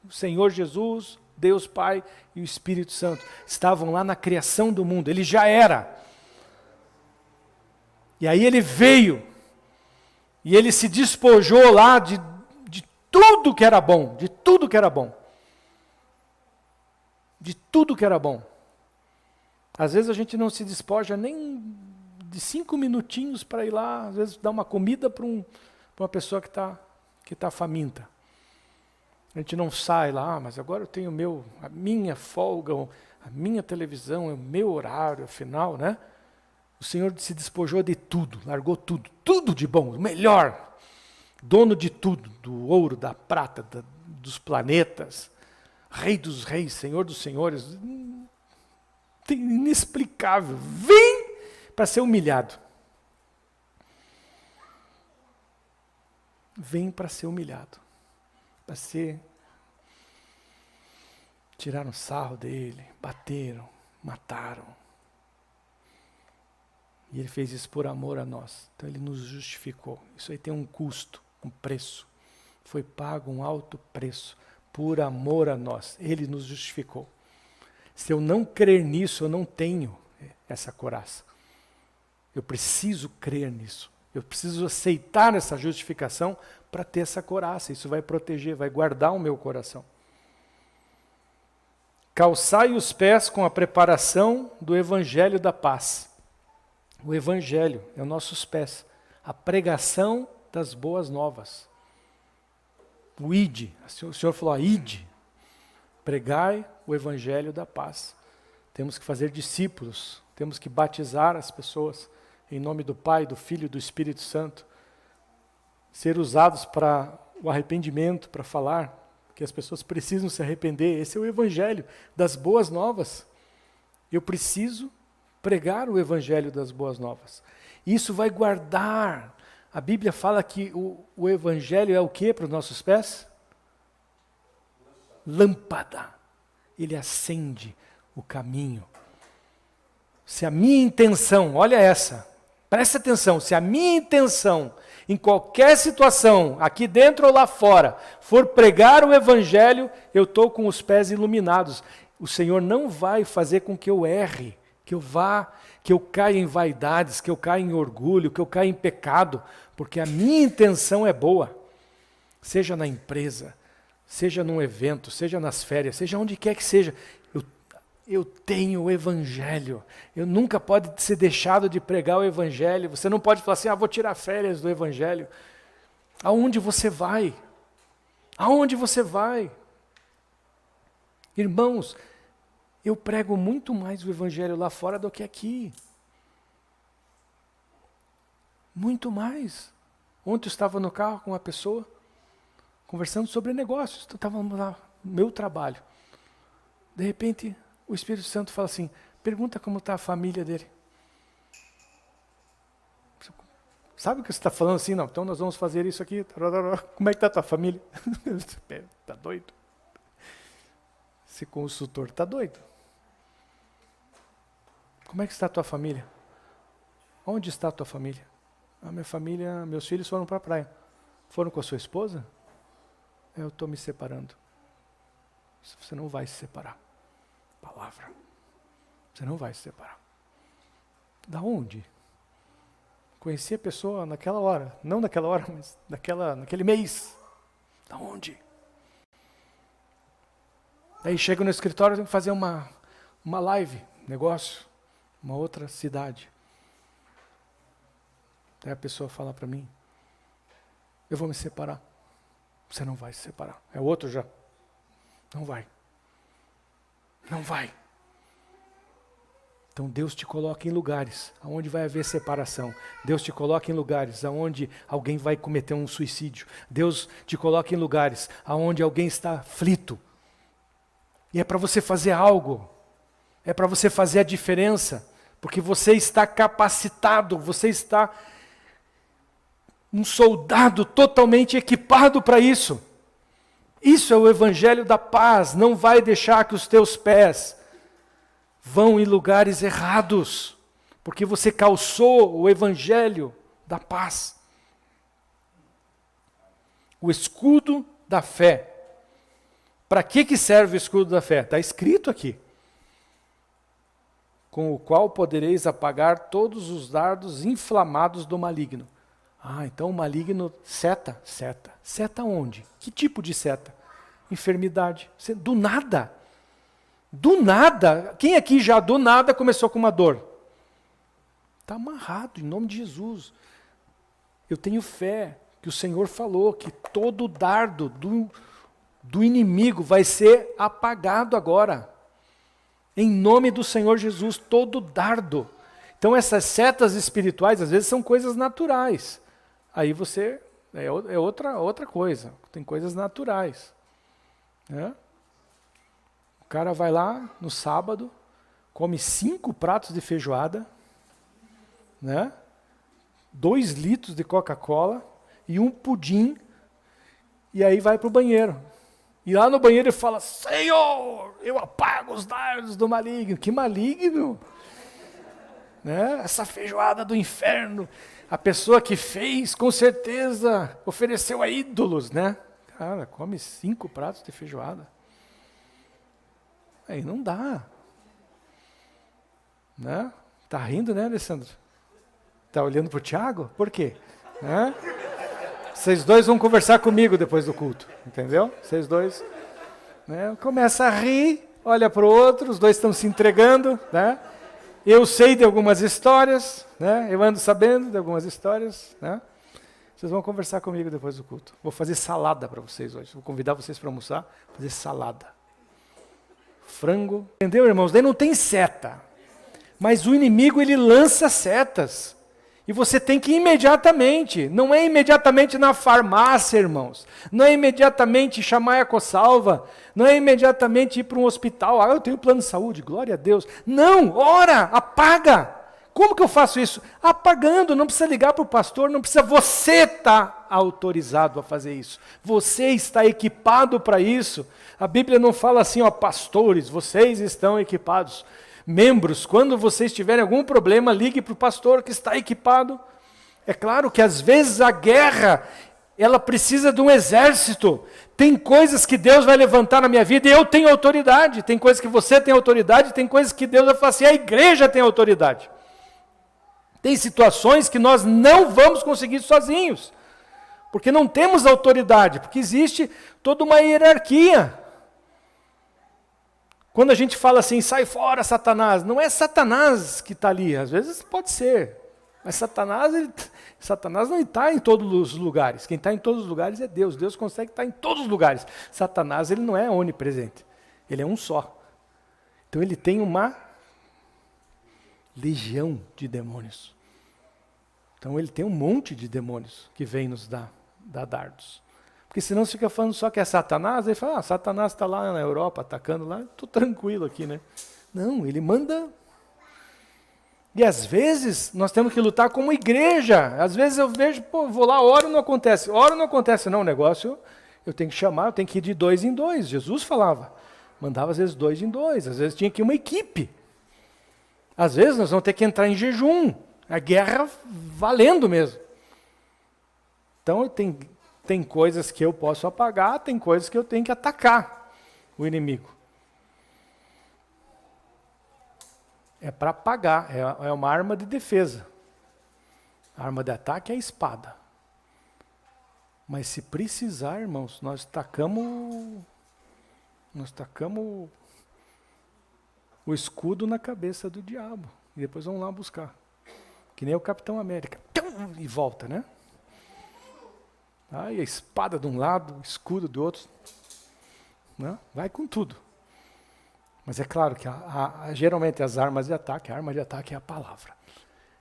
O Senhor Jesus, Deus Pai e o Espírito Santo estavam lá na criação do mundo. Ele já era. E aí Ele veio. E Ele se despojou lá de tudo que era bom. De tudo que era bom. De tudo que era bom. Às vezes a gente não se despoja nem de 5 minutinhos para ir lá, às vezes dar uma comida para uma pessoa que tá faminta. A gente não sai lá, mas agora eu tenho a minha folga, a minha televisão, é o meu horário, afinal, né? O Senhor se despojou de tudo, largou tudo, tudo de bom, o melhor. Dono de tudo, do ouro, da prata, dos planetas, Rei dos reis, Senhor dos senhores, inexplicável. Vem para ser humilhado. Vem para ser humilhado. Para ser... Tiraram sarro dele, bateram, mataram. E Ele fez isso por amor a nós. Então Ele nos justificou. Isso aí tem um custo, um preço. Foi pago um alto preço por amor a nós. Ele nos justificou. Se eu não crer nisso, eu não tenho essa couraça. Eu preciso crer nisso. Eu preciso aceitar essa justificação para ter essa couraça. Isso vai proteger, vai guardar o meu coração. Calçai os pés com a preparação do Evangelho da paz. O Evangelho é os nossos pés. A pregação das boas novas. O ide. O Senhor falou, ide. Pregai o Evangelho da paz. Temos que fazer discípulos. Temos que batizar as pessoas em nome do Pai, do Filho e do Espírito Santo. Ser usados para o arrependimento, para falar que as pessoas precisam se arrepender. Esse é o Evangelho das boas novas. Eu preciso pregar o Evangelho das boas novas. Isso vai guardar. A Bíblia fala que o Evangelho é o que para os nossos pés? Lâmpada. Ele acende o caminho. Se a minha intenção, olha essa, presta atenção, se a minha intenção, em qualquer situação, aqui dentro ou lá fora, for pregar o Evangelho, eu estou com os pés iluminados. O Senhor não vai fazer com que eu erre, que eu caia em vaidades, que eu caia em orgulho, que eu caia em pecado, porque a minha intenção é boa. Seja na empresa, seja num evento, seja nas férias, seja onde quer que seja, eu tenho o Evangelho. Eu nunca pode ser deixado de pregar o Evangelho. Você não pode falar assim, vou tirar férias do Evangelho. Aonde você vai? Aonde você vai? Irmãos, eu prego muito mais o Evangelho lá fora do que aqui. Muito mais. Ontem eu estava no carro com uma pessoa, conversando sobre negócios. Estávamos lá no meu trabalho. De repente, o Espírito Santo fala assim, pergunta como está a família dele. Sabe o que você está falando assim? Não, então nós vamos fazer isso aqui. Como é que está a tua família? Está doido? Esse consultor está doido. Como é que está a tua família? Onde está a tua família? A minha família, meus filhos foram para a praia. Foram com a sua esposa? Eu estou me separando. Você não vai se separar. Palavra. Você não vai se separar. Da onde? Conheci a pessoa naquela hora. Não naquela hora, mas naquele mês. Da onde? Aí chego no escritório, tenho que fazer uma live, negócio, uma outra cidade. Aí a pessoa fala para mim, eu vou me separar. Você não vai se separar. É outro já. Não vai. Não vai. Então Deus te coloca em lugares onde vai haver separação. Deus te coloca em lugares onde alguém vai cometer um suicídio. Deus te coloca em lugares onde alguém está aflito. E é para você fazer algo. É para você fazer a diferença. Porque você está capacitado, você está um soldado totalmente equipado para isso. Isso é o evangelho da paz. Não vai deixar que os teus pés vão em lugares errados, porque você calçou o evangelho da paz. O escudo da fé. Para que serve o escudo da fé? Está escrito aqui. Com o qual podereis apagar todos os dardos inflamados do maligno. Então o maligno seta. Seta onde? Que tipo de seta? Enfermidade. Do nada. Do nada. Quem aqui já do nada começou com uma dor? Está amarrado, em nome de Jesus. Eu tenho fé que o Senhor falou que todo dardo do inimigo vai ser apagado agora. Em nome do Senhor Jesus, todo dardo. Então essas setas espirituais, às vezes, são coisas naturais. Aí você, é outra coisa. Tem coisas naturais. Né? O cara vai lá no sábado, come 5 pratos de feijoada, né? 2 litros de Coca-Cola e um pudim, e aí vai para o banheiro. E lá no banheiro ele fala, Senhor, eu apago os dardos do maligno. Que maligno? Né? Essa feijoada do inferno. A pessoa que fez, com certeza, ofereceu a ídolos, né? Cara, come 5 pratos de feijoada. Aí não dá. Né? Tá rindo, né, Alessandro? Tá olhando para o Tiago? Por quê? Né? Vocês dois vão conversar comigo depois do culto, entendeu? Vocês dois, né? Começa a rir, olha para o outro, os dois estão se entregando, né? Eu sei de algumas histórias, né? Eu ando sabendo de algumas histórias, né? Vocês vão conversar comigo depois do culto. Vou fazer salada para vocês hoje. Vou convidar vocês para almoçar, fazer salada. Frango. Entendeu, irmãos? Daí não tem seta. Mas o inimigo, ele lança setas. E você tem que ir imediatamente. Não é imediatamente na farmácia, irmãos. Não é imediatamente chamar a Ecosalva. Não é imediatamente ir para um hospital. Eu tenho plano de saúde, glória a Deus. Não, ora, apaga. Como que eu faço isso? Apagando, não precisa ligar para o pastor, não precisa. Você está autorizado a fazer isso. Você está equipado para isso. A Bíblia não fala assim, pastores, vocês estão equipados. Membros, quando vocês tiverem algum problema, ligue para o pastor que está equipado. É claro que às vezes a guerra, ela precisa de um exército. Tem coisas que Deus vai levantar na minha vida e eu tenho autoridade. Tem coisas que você tem autoridade, tem coisas que Deus vai falar assim, a igreja tem autoridade. Tem situações que nós não vamos conseguir sozinhos. Porque não temos autoridade, porque existe toda uma hierarquia. Quando a gente fala assim, sai fora Satanás, não é Satanás que está ali, às vezes pode ser, mas Satanás não está em todos os lugares, quem está em todos os lugares é Deus, Deus consegue estar em todos os lugares, Satanás ele não é onipresente, ele é um só, então ele tem uma legião de demônios, então ele tem um monte de demônios que vem nos dar dardos. Porque senão você fica falando só que é Satanás, aí fala, Satanás está lá na Europa atacando lá, estou tranquilo aqui, né? Não, ele manda. E às vezes nós temos que lutar como igreja. Às vezes eu vejo, vou lá, oro, não acontece. Oro, não acontece. Não, o negócio eu tenho que chamar, eu tenho que ir de 2 em 2. Jesus falava, Mandava às vezes 2 em 2, às vezes tinha que ir uma equipe. Às vezes nós vamos ter que entrar em jejum. A guerra valendo mesmo. Então tem coisas que eu posso apagar, tem coisas que eu tenho que atacar o inimigo. É para apagar, é uma arma de defesa. A arma de ataque é a espada. Mas se precisar, irmãos, nós tacamos o escudo na cabeça do diabo. E depois vamos lá buscar. Que nem o Capitão América. E volta, né? Aí a espada de um lado, o escudo do outro. Né? Vai com tudo. Mas é claro que geralmente as armas de ataque, a arma de ataque é a palavra.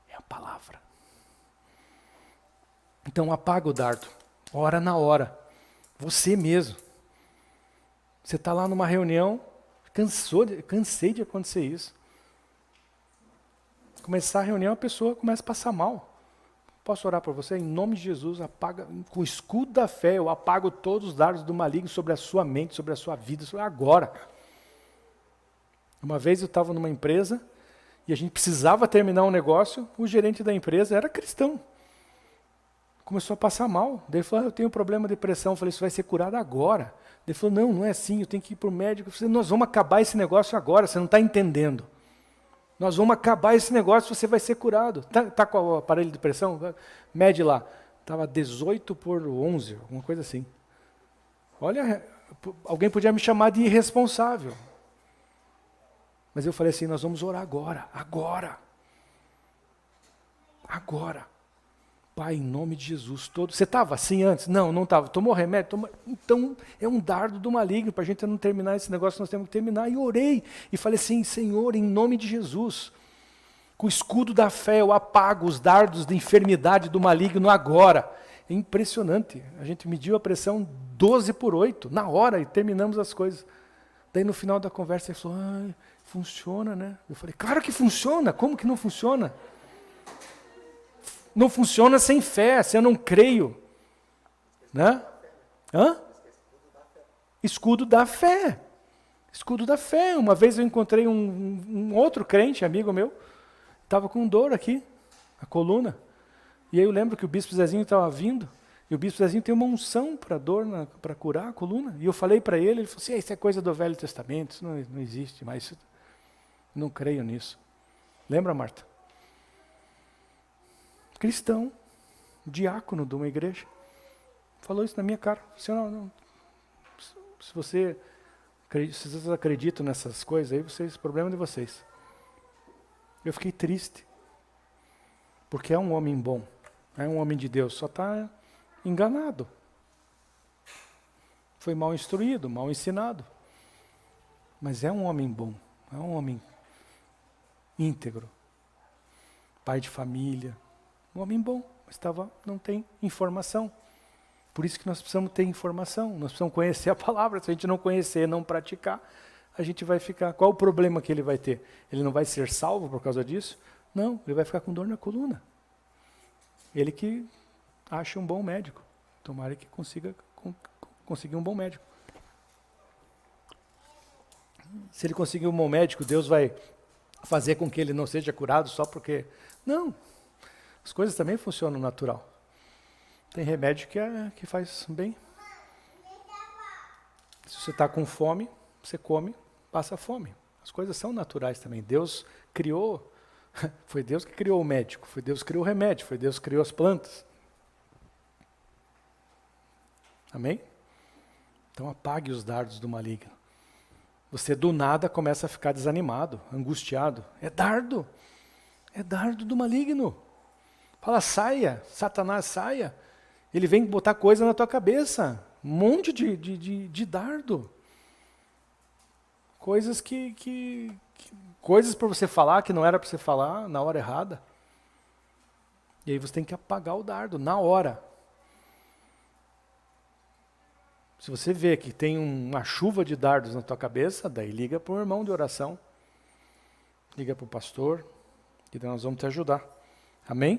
É a palavra. Então apaga o dardo. Ora na hora. Você mesmo. Você está lá numa reunião, cansei de acontecer isso. Começar a reunião, a pessoa começa a passar mal. Posso orar por você? Em nome de Jesus, apaga, com o escudo da fé, eu apago todos os dardos do maligno sobre a sua mente, sobre a sua vida, agora. Uma vez eu estava numa empresa, e a gente precisava terminar um negócio, o gerente da empresa era cristão. Começou a passar mal. Daí ele falou, eu tenho um problema de depressão. Eu falei, isso vai ser curado agora. Ele falou, não é assim, eu tenho que ir para o médico. Eu falei, nós vamos acabar esse negócio agora, você não está entendendo. Nós vamos acabar esse negócio, você vai ser curado. Tá com o aparelho de pressão? Mede lá. Estava 18/11, alguma coisa assim. Olha, alguém podia me chamar de irresponsável. Mas eu falei assim, nós vamos orar agora. Pai, em nome de Jesus, você estava assim antes? Não estava. Tomou remédio? Então, é um dardo do maligno, para a gente não terminar esse negócio, nós temos que terminar. E orei, e falei assim, Senhor, em nome de Jesus, com o escudo da fé, eu apago os dardos de enfermidade do maligno agora. É impressionante, a gente mediu a pressão 12/8, na hora, e terminamos as coisas. Daí no final da conversa, ele falou, funciona, né? Eu falei, claro que funciona, como que não funciona? Não funciona sem fé, se eu não creio. Né? Escudo da fé. Escudo da fé. Uma vez eu encontrei um outro crente, amigo meu, estava com dor aqui, a coluna. E aí eu lembro que o bispo Zezinho estava vindo, e o bispo Zezinho tem uma unção para dor, para curar a coluna. E eu falei para ele falou assim, isso é coisa do Velho Testamento, isso não existe mais. Não creio nisso. Lembra, Marta? Cristão, diácono de uma igreja, falou isso na minha cara. Senhor, se vocês acreditam nessas coisas aí, problema de vocês. Eu fiquei triste, porque é um homem bom, é um homem de Deus, só está enganado. Foi mal instruído, mal ensinado. Mas é um homem bom, é um homem íntegro, pai de família, um homem bom, mas não tem informação. Por isso que nós precisamos ter informação, nós precisamos conhecer a palavra. Se a gente não conhecer, não praticar, a gente vai ficar... Qual o problema que ele vai ter? Ele não vai ser salvo por causa disso? Não, ele vai ficar com dor na coluna. Ele que acha um bom médico. Tomara que consiga conseguir um bom médico. Se ele conseguir um bom médico, Deus vai fazer com que ele não seja curado só porque... Não. As coisas também funcionam natural. Tem remédio que faz bem. Se você está com fome, você come, passa fome. As coisas são naturais também. Deus criou, foi Deus que criou o médico, foi Deus que criou o remédio, foi Deus que criou as plantas. Amém? Então apague os dardos do maligno. Você do nada começa a ficar desanimado, angustiado. É dardo do maligno. Fala, saia, Satanás, saia. Ele vem botar coisa na tua cabeça. Um monte de dardo. Coisas coisas para você falar que não era para você falar na hora errada. E aí você tem que apagar o dardo na hora. Se você vê que tem uma chuva de dardos na tua cabeça, daí liga para um irmão de oração. Liga para o pastor, que nós vamos te ajudar. Amém?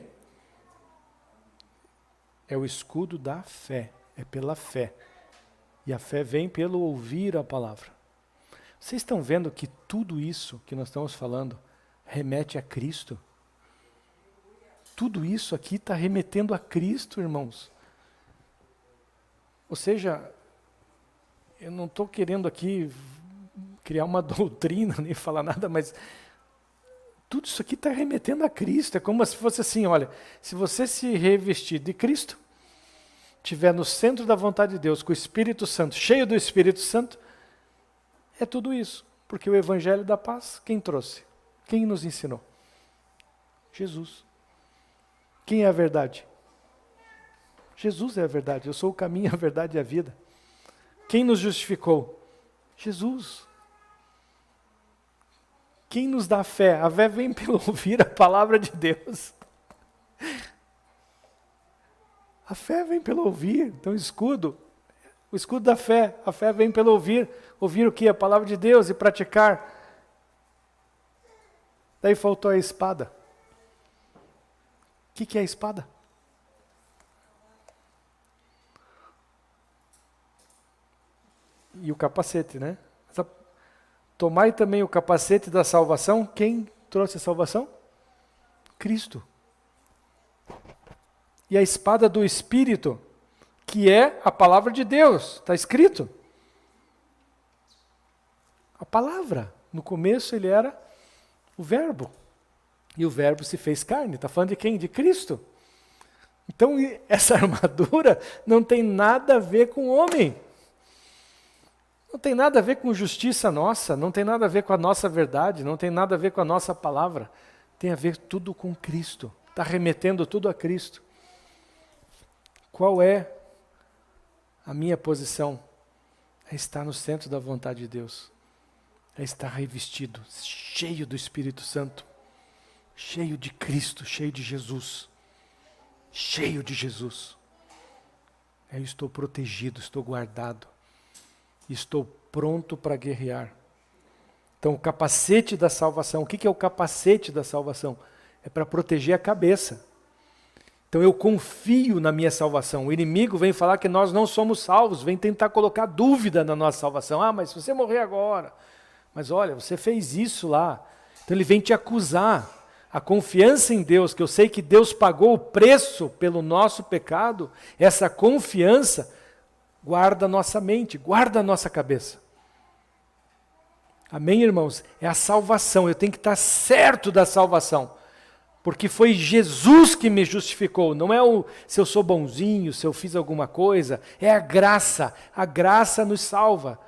É o escudo da fé, é pela fé. E a fé vem pelo ouvir a palavra. Vocês estão vendo que tudo isso que nós estamos falando remete a Cristo? Tudo isso aqui está remetendo a Cristo, irmãos. Ou seja, eu não estou querendo aqui criar uma doutrina, nem falar nada, mas tudo isso aqui está remetendo a Cristo. É como se fosse assim, olha, se você se revestir de Cristo, estiver no centro da vontade de Deus, com o Espírito Santo, cheio do Espírito Santo, é tudo isso. Porque o Evangelho da Paz, quem trouxe? Quem nos ensinou? Jesus. Quem é a verdade? Jesus é a verdade. Eu sou o caminho, a verdade e a vida. Quem nos justificou? Jesus. Quem nos dá fé? A fé vem pelo ouvir a palavra de Deus. A fé vem pelo ouvir. Então o escudo da fé. A fé vem pelo ouvir. Ouvir o que? A palavra de Deus e praticar. Daí faltou a espada. O que é a espada? E o capacete, né? Tomai também o capacete da salvação. Quem trouxe a salvação? Cristo. E a espada do Espírito, que é a palavra de Deus. Está escrito. A palavra. No começo ele era o verbo. E o verbo se fez carne. Está falando de quem? De Cristo. Então essa armadura não tem nada a ver com o homem. Não tem nada a ver com justiça nossa, não tem nada a ver com a nossa verdade, não tem nada a ver com a nossa palavra. Tem a ver tudo com Cristo. Está remetendo tudo a Cristo. Qual é a minha posição? É estar no centro da vontade de Deus. É estar revestido, cheio do Espírito Santo. Cheio de Cristo, cheio de Jesus. Cheio de Jesus. Eu estou protegido, estou guardado. Estou pronto para guerrear. Então, o capacete da salvação. O que é o capacete da salvação? É para proteger a cabeça. Então, eu confio na minha salvação. O inimigo vem falar que nós não somos salvos, vem tentar colocar dúvida na nossa salvação. Ah, mas se você morrer agora. Mas olha, você fez isso lá. Então, ele vem te acusar. A confiança em Deus, que eu sei que Deus pagou o preço pelo nosso pecado, essa confiança guarda a nossa mente, guarda a nossa cabeça. Amém, irmãos? É a salvação, eu tenho que estar certo da salvação. Porque foi Jesus que me justificou, não é se eu sou bonzinho, se eu fiz alguma coisa, é a graça nos salva.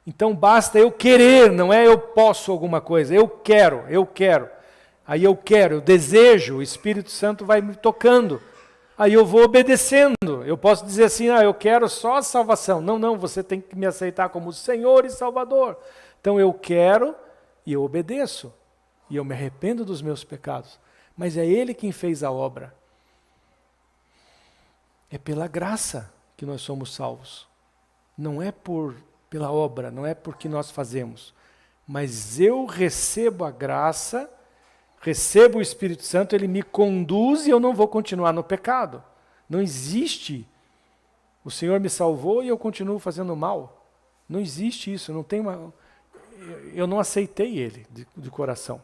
Então basta eu querer, não é eu posso alguma coisa, eu quero. Aí eu quero, eu desejo, o Espírito Santo vai me tocando. Aí eu vou obedecendo. Eu posso dizer assim, eu quero só a salvação. Não, você tem que me aceitar como Senhor e Salvador. Então eu quero e eu obedeço. E eu me arrependo dos meus pecados. Mas é Ele quem fez a obra. É pela graça que nós somos salvos. Não é pela obra, não é porque nós fazemos. Mas eu recebo a graça, recebo o Espírito Santo, Ele me conduz e eu não vou continuar no pecado. Não existe. O Senhor me salvou e eu continuo fazendo mal. Não existe isso. Eu não aceitei Ele de coração.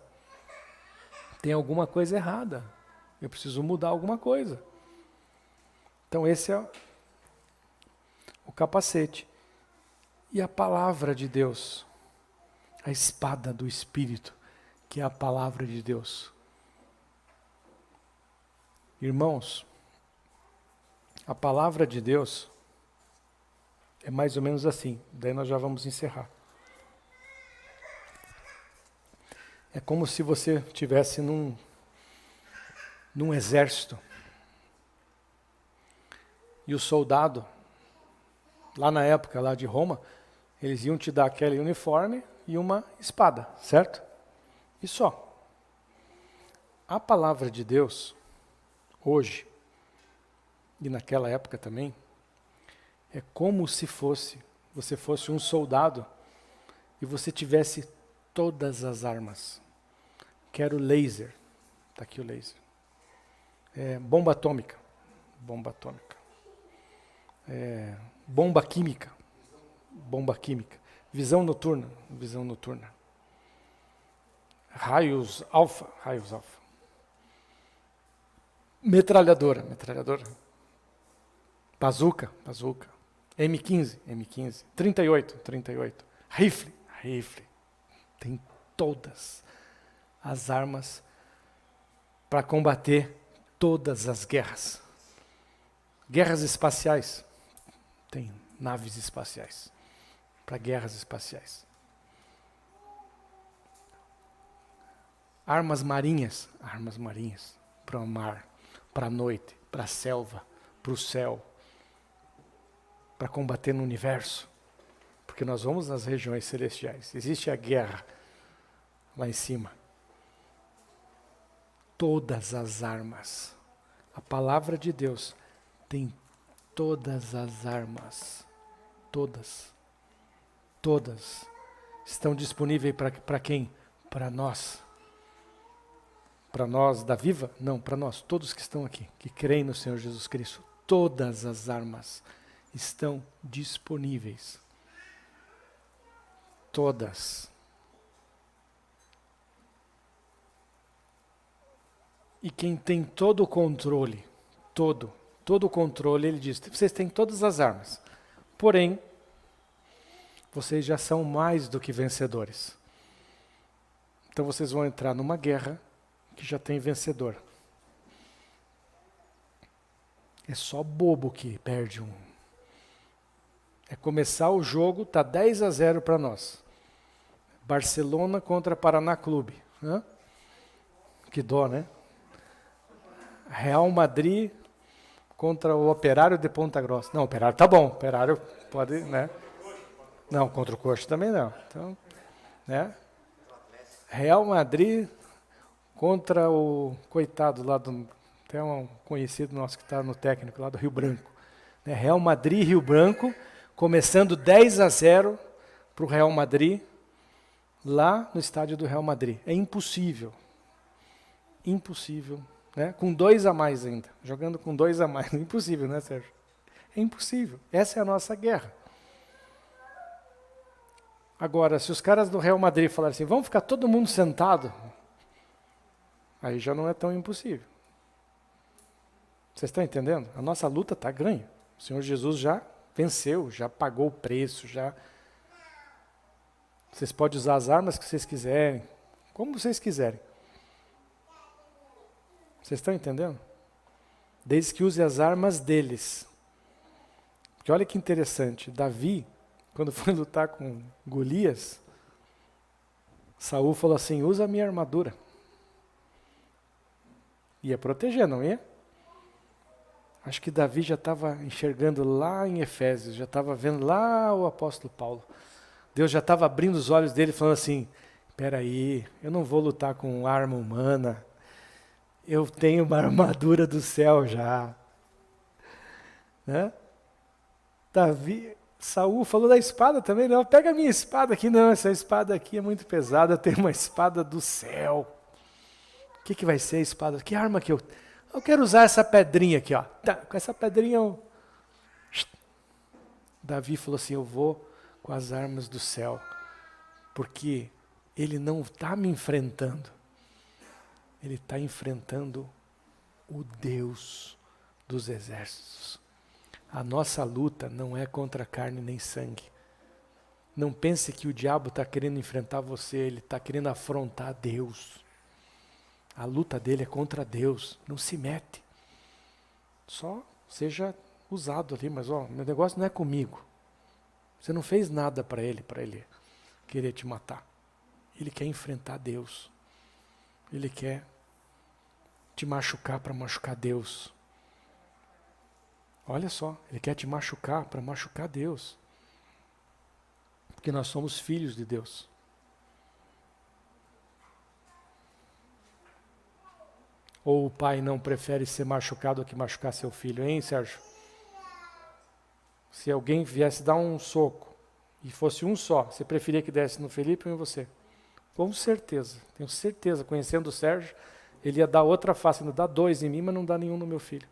Tem alguma coisa errada. Eu preciso mudar alguma coisa. Então esse é o capacete. E a palavra de Deus. A espada do Espírito, que é a palavra de Deus. Irmãos, a palavra de Deus é mais ou menos assim. Daí nós já vamos encerrar. É como se você estivesse num exército. E o soldado, lá na época lá de Roma, eles iam te dar aquele uniforme e uma espada, certo? E só. A palavra de Deus, hoje, e naquela época também, é como se você fosse um soldado e você tivesse todas as armas. Quero laser. Está aqui o laser. Bomba atômica. Bomba atômica. Bomba química. Bomba química. Visão noturna. Raios alfa. Metralhadora. Bazuca. M15. 38. Rifle. Tem todas as armas para combater todas as guerras. Guerras espaciais. Tem naves espaciais para guerras espaciais. Armas marinhas para o mar, para a noite, para a selva, para o céu, para combater no universo. Porque nós vamos nas regiões celestiais. Existe a guerra lá em cima. Todas as armas. A palavra de Deus tem todas as armas. Todas. Estão disponíveis para quem? Para nós. Para nós da Viva? Não, para nós, todos que estão aqui, que creem no Senhor Jesus Cristo. Todas as armas estão disponíveis. Todas. E quem tem todo o controle, todo o controle, ele diz, vocês têm todas as armas, porém, vocês já são mais do que vencedores. Então vocês vão entrar numa guerra que já tem vencedor. É só bobo que perde um. É começar o jogo, tá 10-0 para nós. Barcelona contra Paraná Clube. Que dó, né? Real Madrid contra o Operário de Ponta Grossa. Não, Operário tá bom. Operário pode, né? Não, contra o Coxa também não. Então, né? Real Madrid contra o coitado lá do... Tem um conhecido nosso que está no técnico lá do Rio Branco. Né? Real Madrid e Rio Branco, começando 10-0 para o Real Madrid, lá no estádio do Real Madrid. É impossível. Impossível. Né? Com 2 a mais ainda. Jogando com 2 a mais. Impossível, né, Sérgio? É impossível. Essa é a nossa guerra. Agora, se os caras do Real Madrid falarem assim, vamos ficar todo mundo sentado, aí já não é tão impossível. Vocês estão entendendo? A nossa luta está ganha. O Senhor Jesus já venceu, já pagou o preço, já... Vocês podem usar as armas que vocês quiserem, como vocês quiserem. Vocês estão entendendo? Desde que use as armas deles. Porque olha que interessante, Davi, quando foi lutar com Golias, Saul falou assim, usa a minha armadura. Ia proteger, não ia? Acho que Davi já estava enxergando lá em Efésios, já estava vendo lá o apóstolo Paulo. Deus já estava abrindo os olhos dele, falando assim, espera aí, eu não vou lutar com arma humana, eu tenho uma armadura do céu já. Né? Saul falou da espada também, não, pega a minha espada aqui, não, essa espada aqui é muito pesada, eu tenho uma espada do céu. O que vai ser a espada? Que arma que eu quero usar essa pedrinha aqui, ó. Tá, com essa pedrinha eu... Davi falou assim, eu vou com as armas do céu, porque ele não está me enfrentando, ele está enfrentando o Deus dos exércitos. A nossa luta não é contra carne nem sangue. Não pense que o diabo está querendo enfrentar você, ele está querendo afrontar Deus. A luta dele é contra Deus, não se mete. Só seja usado ali, mas meu negócio não é comigo. Você não fez nada para ele querer te matar. Ele quer enfrentar Deus. Ele quer te machucar para machucar Deus. Olha só, ele quer te machucar para machucar Deus. Porque nós somos filhos de Deus. Ou o pai não prefere ser machucado do que machucar seu filho, hein, Sérgio? Se alguém viesse dar um soco e fosse um só, você preferia que desse no Felipe ou em você? Com certeza, tenho certeza, conhecendo o Sérgio, ele ia dar outra face, ainda dá 2 em mim, mas não dá nenhum no meu filho.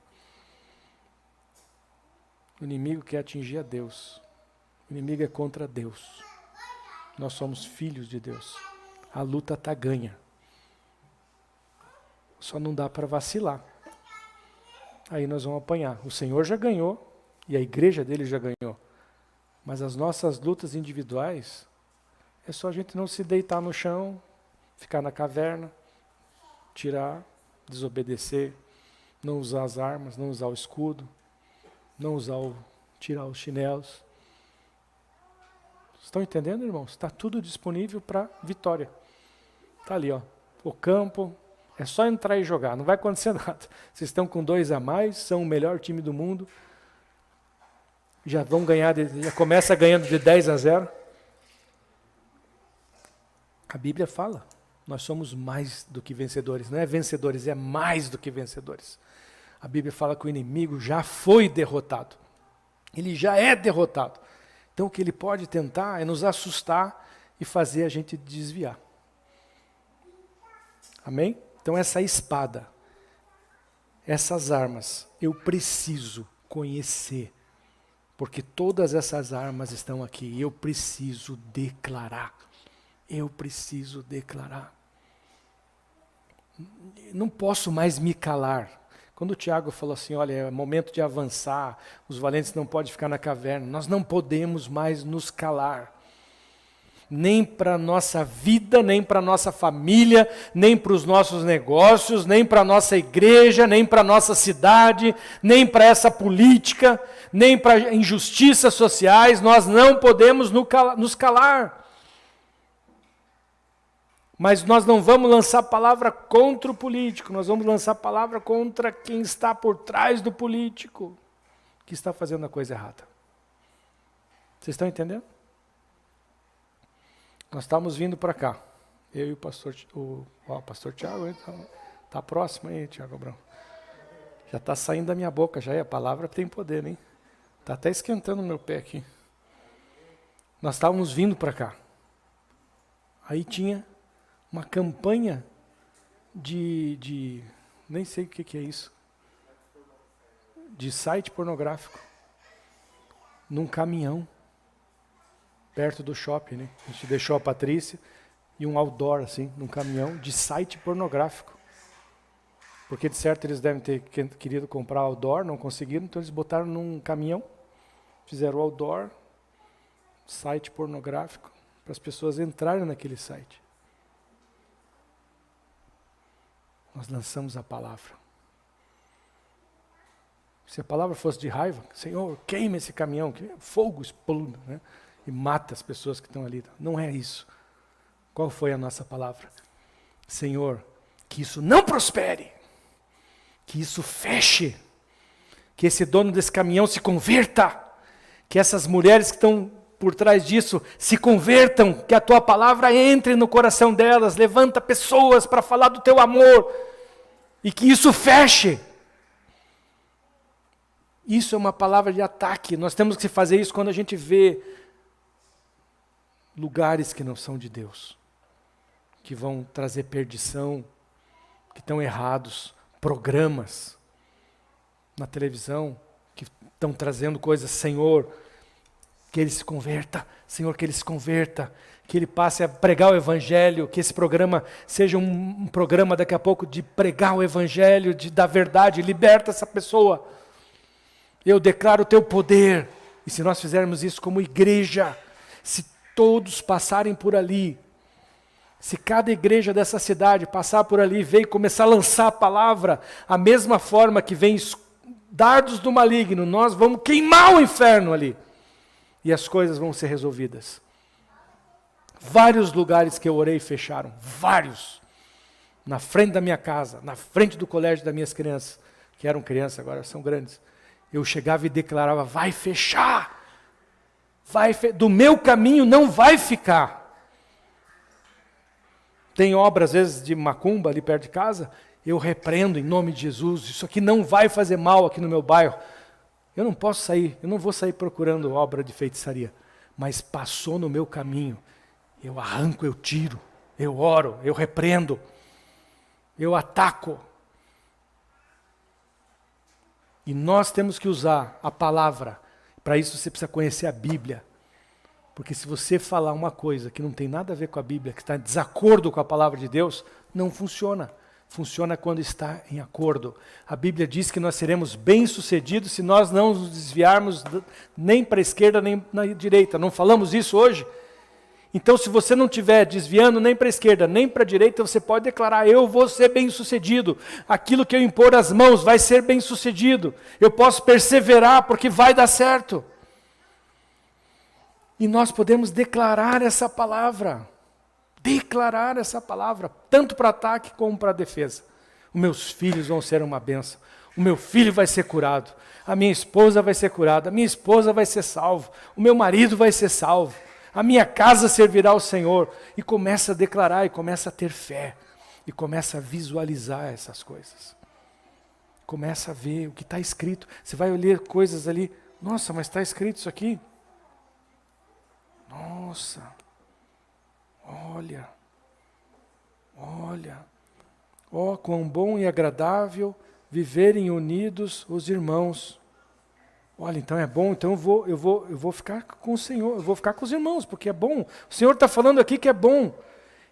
O inimigo quer atingir a Deus. O inimigo é contra Deus. Nós somos filhos de Deus. A luta está ganha. Só não dá para vacilar. Aí nós vamos apanhar. O Senhor já ganhou e a igreja dele já ganhou. Mas as nossas lutas individuais, é só a gente não se deitar no chão, ficar na caverna, tirar, desobedecer, não usar as armas, não usar o escudo, não tirar os chinelos. Estão entendendo, irmãos? Está tudo disponível para vitória. Está ali, ó, o campo, é só entrar e jogar, não vai acontecer nada. Vocês estão com 2 a mais, são o melhor time do mundo, já vão ganhar, já começa ganhando de 10-0. A Bíblia fala, nós somos mais do que vencedores, não é vencedores, é mais do que vencedores. A Bíblia fala que o inimigo já foi derrotado, ele já é derrotado. Então o que ele pode tentar é nos assustar e fazer a gente desviar. Amém? Então essa espada, essas armas, eu preciso conhecer, porque todas essas armas estão aqui e eu preciso declarar. Eu preciso declarar. Não posso mais me calar. Quando o Tiago falou assim, olha, é momento de avançar, os valentes não podem ficar na caverna, nós não podemos mais nos calar. Nem para a nossa vida, nem para a nossa família, nem para os nossos negócios, nem para a nossa igreja, nem para a nossa cidade, nem para essa política, nem para injustiças sociais, nós não podemos nos calar. Mas nós não vamos lançar palavra contra o político, nós vamos lançar palavra contra quem está por trás do político, que está fazendo a coisa errada. Vocês estão entendendo? Nós estamos vindo para cá, eu e o pastor Tiago, está próximo aí, Tiago Abrão. Já está saindo da minha boca, já é, a palavra tem poder, hein? Está até esquentando o meu pé aqui. Nós estávamos vindo para cá. Aí tinha uma campanha de nem sei o que é isso, de site pornográfico, num caminhão, perto do shopping, né? A gente deixou a Patrícia e um outdoor, assim, num caminhão de site pornográfico. Porque de certo eles devem ter querido comprar outdoor, não conseguiram, então eles botaram num caminhão, fizeram outdoor, site pornográfico, para as pessoas entrarem naquele site. Nós lançamos a palavra. Se a palavra fosse de raiva, Senhor, queima esse caminhão, que fogo exploda, né? E mata as pessoas que estão ali. Não é isso. Qual foi a nossa palavra? Senhor, que isso não prospere, que isso feche, que esse dono desse caminhão se converta, que essas mulheres que estão por trás disso se convertam, que a tua palavra entre no coração delas, levanta pessoas para falar do teu amor, e que isso feche. Isso é uma palavra de ataque, nós temos que fazer isso quando a gente vê lugares que não são de Deus, que vão trazer perdição, que estão errados, programas na televisão, que estão trazendo coisas, Senhor, que ele se converta, Senhor, que ele se converta, que ele passe a pregar o Evangelho, que esse programa seja um programa daqui a pouco de pregar o Evangelho, da verdade, liberta essa pessoa. Eu declaro o teu poder, e se nós fizermos isso como igreja, se todos passarem por ali, se cada igreja dessa cidade passar por ali, ver e começar a lançar a palavra, a mesma forma que vem dardos do maligno, nós vamos queimar o inferno ali. E as coisas vão ser resolvidas. Vários lugares que eu orei fecharam, vários. Na frente da minha casa, na frente do colégio das minhas crianças, que eram crianças, agora são grandes. Eu chegava e declarava, vai fechar. Do meu caminho não vai ficar. Tem obra, às vezes, de macumba ali perto de casa, eu repreendo em nome de Jesus, isso aqui não vai fazer mal aqui no meu bairro. Eu não posso sair, eu não vou sair procurando obra de feitiçaria, mas passou no meu caminho, eu arranco, eu tiro, eu oro, eu repreendo, eu ataco. E nós temos que usar a palavra. Para isso você precisa conhecer a Bíblia. Porque se você falar uma coisa que não tem nada a ver com a Bíblia, que está em desacordo com a palavra de Deus, não funciona. Funciona quando está em acordo. A Bíblia diz que nós seremos bem-sucedidos se nós não nos desviarmos nem para a esquerda nem na direita. Não falamos isso hoje? Então, se você não estiver desviando nem para a esquerda nem para a direita, você pode declarar: eu vou ser bem-sucedido. Aquilo que eu impor as mãos vai ser bem-sucedido. Eu posso perseverar porque vai dar certo. E nós podemos declarar essa palavra. Declarar essa palavra, tanto para ataque como para defesa. Os meus filhos vão ser uma bênção. O meu filho vai ser curado. A minha esposa vai ser curada. A minha esposa vai ser salvo. O meu marido vai ser salvo. A minha casa servirá ao Senhor. E começa a declarar, e começa a ter fé. E começa a visualizar essas coisas. Começa a ver o que está escrito. Você vai ler coisas ali. Nossa, mas está escrito isso aqui? Nossa. Olha. Ó, quão bom e agradável viverem unidos os irmãos. Olha, então é bom, então eu vou ficar com o Senhor, eu vou ficar com os irmãos, porque é bom. O Senhor está falando aqui que é bom.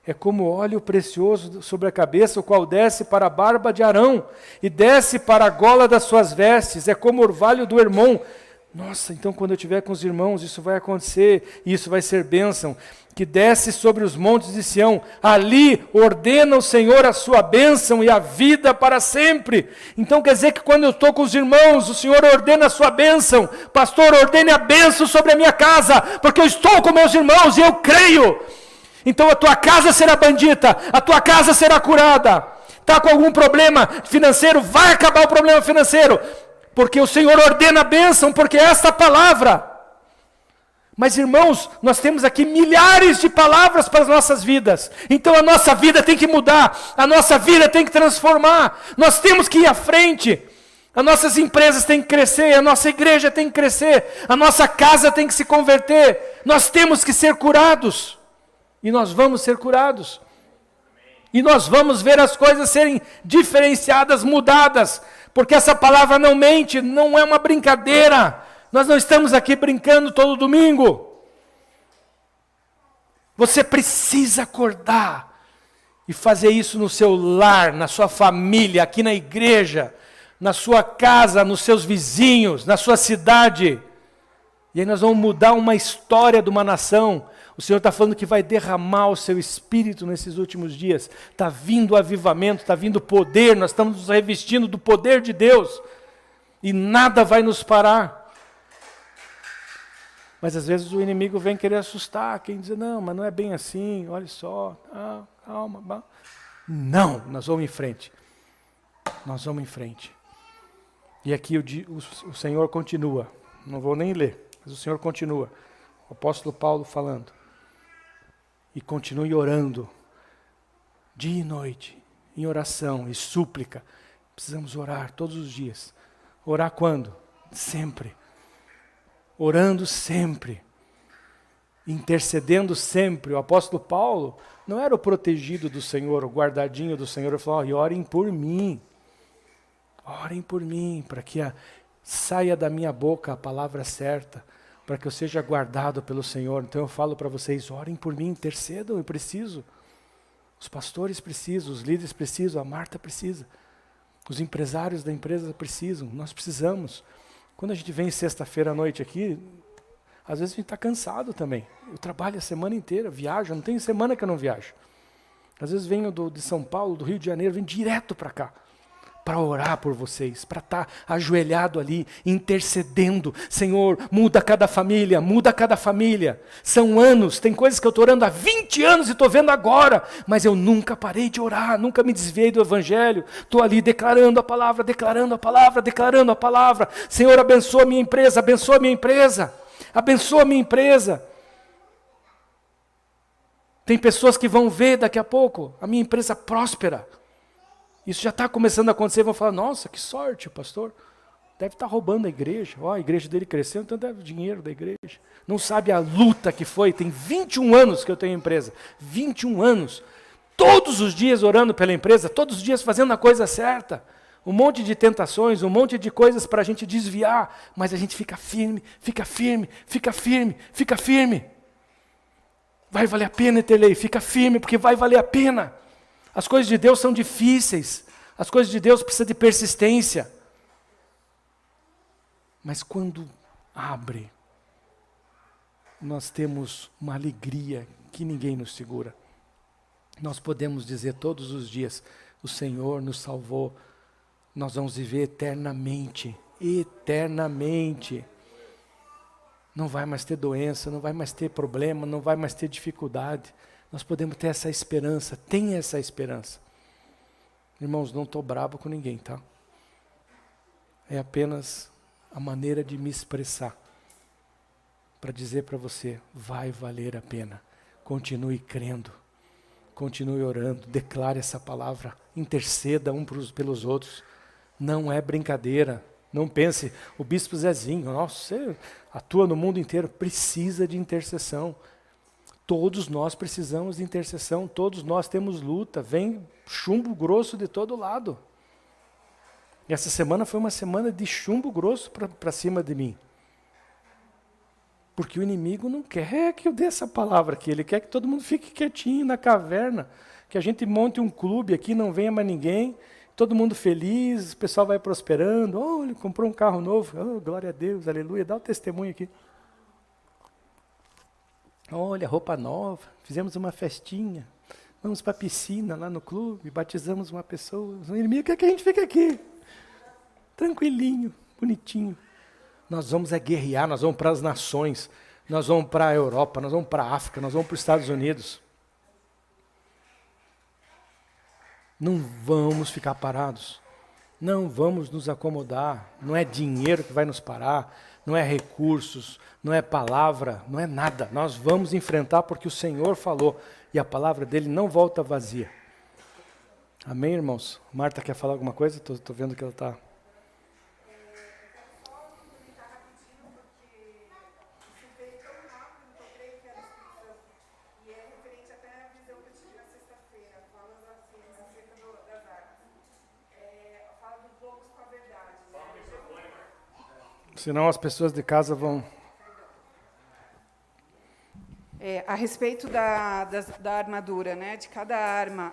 É como óleo precioso sobre a cabeça, o qual desce para a barba de Arão, e desce para a gola das suas vestes, é como o orvalho do Hermon. Nossa, então quando eu estiver com os irmãos, isso vai acontecer, e isso vai ser bênção. Que desce sobre os montes de Sião, ali ordena o Senhor a sua bênção e a vida para sempre. Então quer dizer que quando eu estou com os irmãos, o Senhor ordena a sua bênção. Pastor, ordene a bênção sobre a minha casa, porque eu estou com meus irmãos e eu creio. Então a tua casa será bendita, a tua casa será curada. Está com algum problema financeiro, vai acabar o problema financeiro. Porque o Senhor ordena a bênção, porque é esta palavra. Mas irmãos, nós temos aqui milhares de palavras para as nossas vidas. Então a nossa vida tem que mudar, a nossa vida tem que transformar. Nós temos que ir à frente. As nossas empresas têm que crescer, a nossa igreja tem que crescer, a nossa casa tem que se converter. Nós temos que ser curados. E nós vamos ser curados. E nós vamos ver as coisas serem diferenciadas, mudadas. Porque essa palavra não mente, não é uma brincadeira. Nós não estamos aqui brincando todo domingo. Você precisa acordar e fazer isso no seu lar, na sua família, aqui na igreja, na sua casa, nos seus vizinhos, na sua cidade. E aí nós vamos mudar uma história de uma nação. O Senhor está falando que vai derramar o seu Espírito nesses últimos dias. Está vindo avivamento, está vindo poder, nós estamos nos revestindo do poder de Deus. E nada vai nos parar. Mas às vezes o inimigo vem querer assustar, quem diz, não, mas não é bem assim, olha só, calma. Não, nós vamos em frente. Nós vamos em frente. E aqui o Senhor continua, não vou nem ler, mas o Senhor continua. O apóstolo Paulo falando. E continue orando, dia e noite, em oração e súplica. Precisamos orar todos os dias. Orar quando? Sempre. Orando sempre. Intercedendo sempre. O apóstolo Paulo não era o protegido do Senhor, o guardadinho do Senhor. Ele falou, orem por mim. Orem por mim, para que saia da minha boca a palavra certa. Para que eu seja guardado pelo Senhor. Então eu falo para vocês, orem por mim, intercedam, eu preciso. Os pastores precisam, os líderes precisam, a Marta precisa. Os empresários da empresa precisam, nós precisamos. Quando a gente vem sexta-feira à noite aqui, às vezes a gente está cansado também. Eu trabalho a semana inteira, viajo, não tem semana que eu não viajo. Às vezes venho de São Paulo, do Rio de Janeiro, venho direto para cá. Para orar por vocês, para estar ajoelhado ali, intercedendo. Senhor, muda cada família, muda cada família. São anos, tem coisas que eu estou orando há 20 anos e estou vendo agora, mas eu nunca parei de orar, nunca me desviei do Evangelho. Estou ali declarando a palavra, declarando a palavra, declarando a palavra. Senhor, abençoa a minha empresa, abençoa a minha empresa, abençoa a minha empresa. Tem pessoas que vão ver daqui a pouco a minha empresa próspera. Isso já está começando a acontecer, vão falar, nossa, que sorte, pastor. Deve estar roubando a igreja. A igreja dele cresceu, então deve dinheiro da igreja. Não sabe a luta que foi. Tem 21 anos que eu tenho empresa. 21 anos. Todos os dias orando pela empresa, todos os dias fazendo a coisa certa. Um monte de tentações, um monte de coisas para a gente desviar. Mas a gente fica firme, fica firme, fica firme, fica firme. Vai valer a pena, Eterlei, fica firme, porque vai valer a pena. As coisas de Deus são difíceis, as coisas de Deus precisam de persistência. Mas quando abre, nós temos uma alegria que ninguém nos segura. Nós podemos dizer todos os dias, o Senhor nos salvou, nós vamos viver eternamente, eternamente. Não vai mais ter doença, não vai mais ter problema, não vai mais ter dificuldade. Nós podemos ter essa esperança, tenha essa esperança. Irmãos, não estou bravo com ninguém, tá? É apenas a maneira de me expressar, para dizer para você, vai valer a pena. Continue crendo, continue orando, declare essa palavra, interceda pelos outros. Não é brincadeira. Não pense, o bispo Zezinho, nossa, você atua no mundo inteiro, precisa de intercessão. Todos nós precisamos de intercessão, todos nós temos luta, vem chumbo grosso de todo lado. E essa semana foi uma semana de chumbo grosso para cima de mim. Porque o inimigo não quer que eu dê essa palavra aqui, ele quer que todo mundo fique quietinho na caverna, que a gente monte um clube aqui, não venha mais ninguém, todo mundo feliz, o pessoal vai prosperando. Oh, ele comprou um carro novo. Oh, glória a Deus, aleluia. Dá o testemunho aqui. Olha, roupa nova. Fizemos uma festinha. Vamos para a piscina lá no clube. Batizamos uma pessoa. O inimigo quer que a gente fique aqui. Tranquilinho, bonitinho. Nós vamos guerrear, nós vamos para as nações. Nós vamos para a Europa, nós vamos para a África, nós vamos para os Estados Unidos. Não vamos ficar parados, não vamos nos acomodar, não é dinheiro que vai nos parar, não é recursos, não é palavra, não é nada. Nós vamos enfrentar porque o Senhor falou e a palavra dele não volta vazia. Amém, irmãos? Marta quer falar alguma coisa? Estou vendo que ela está... Senão as pessoas de casa vão... A respeito da armadura, né, de cada arma,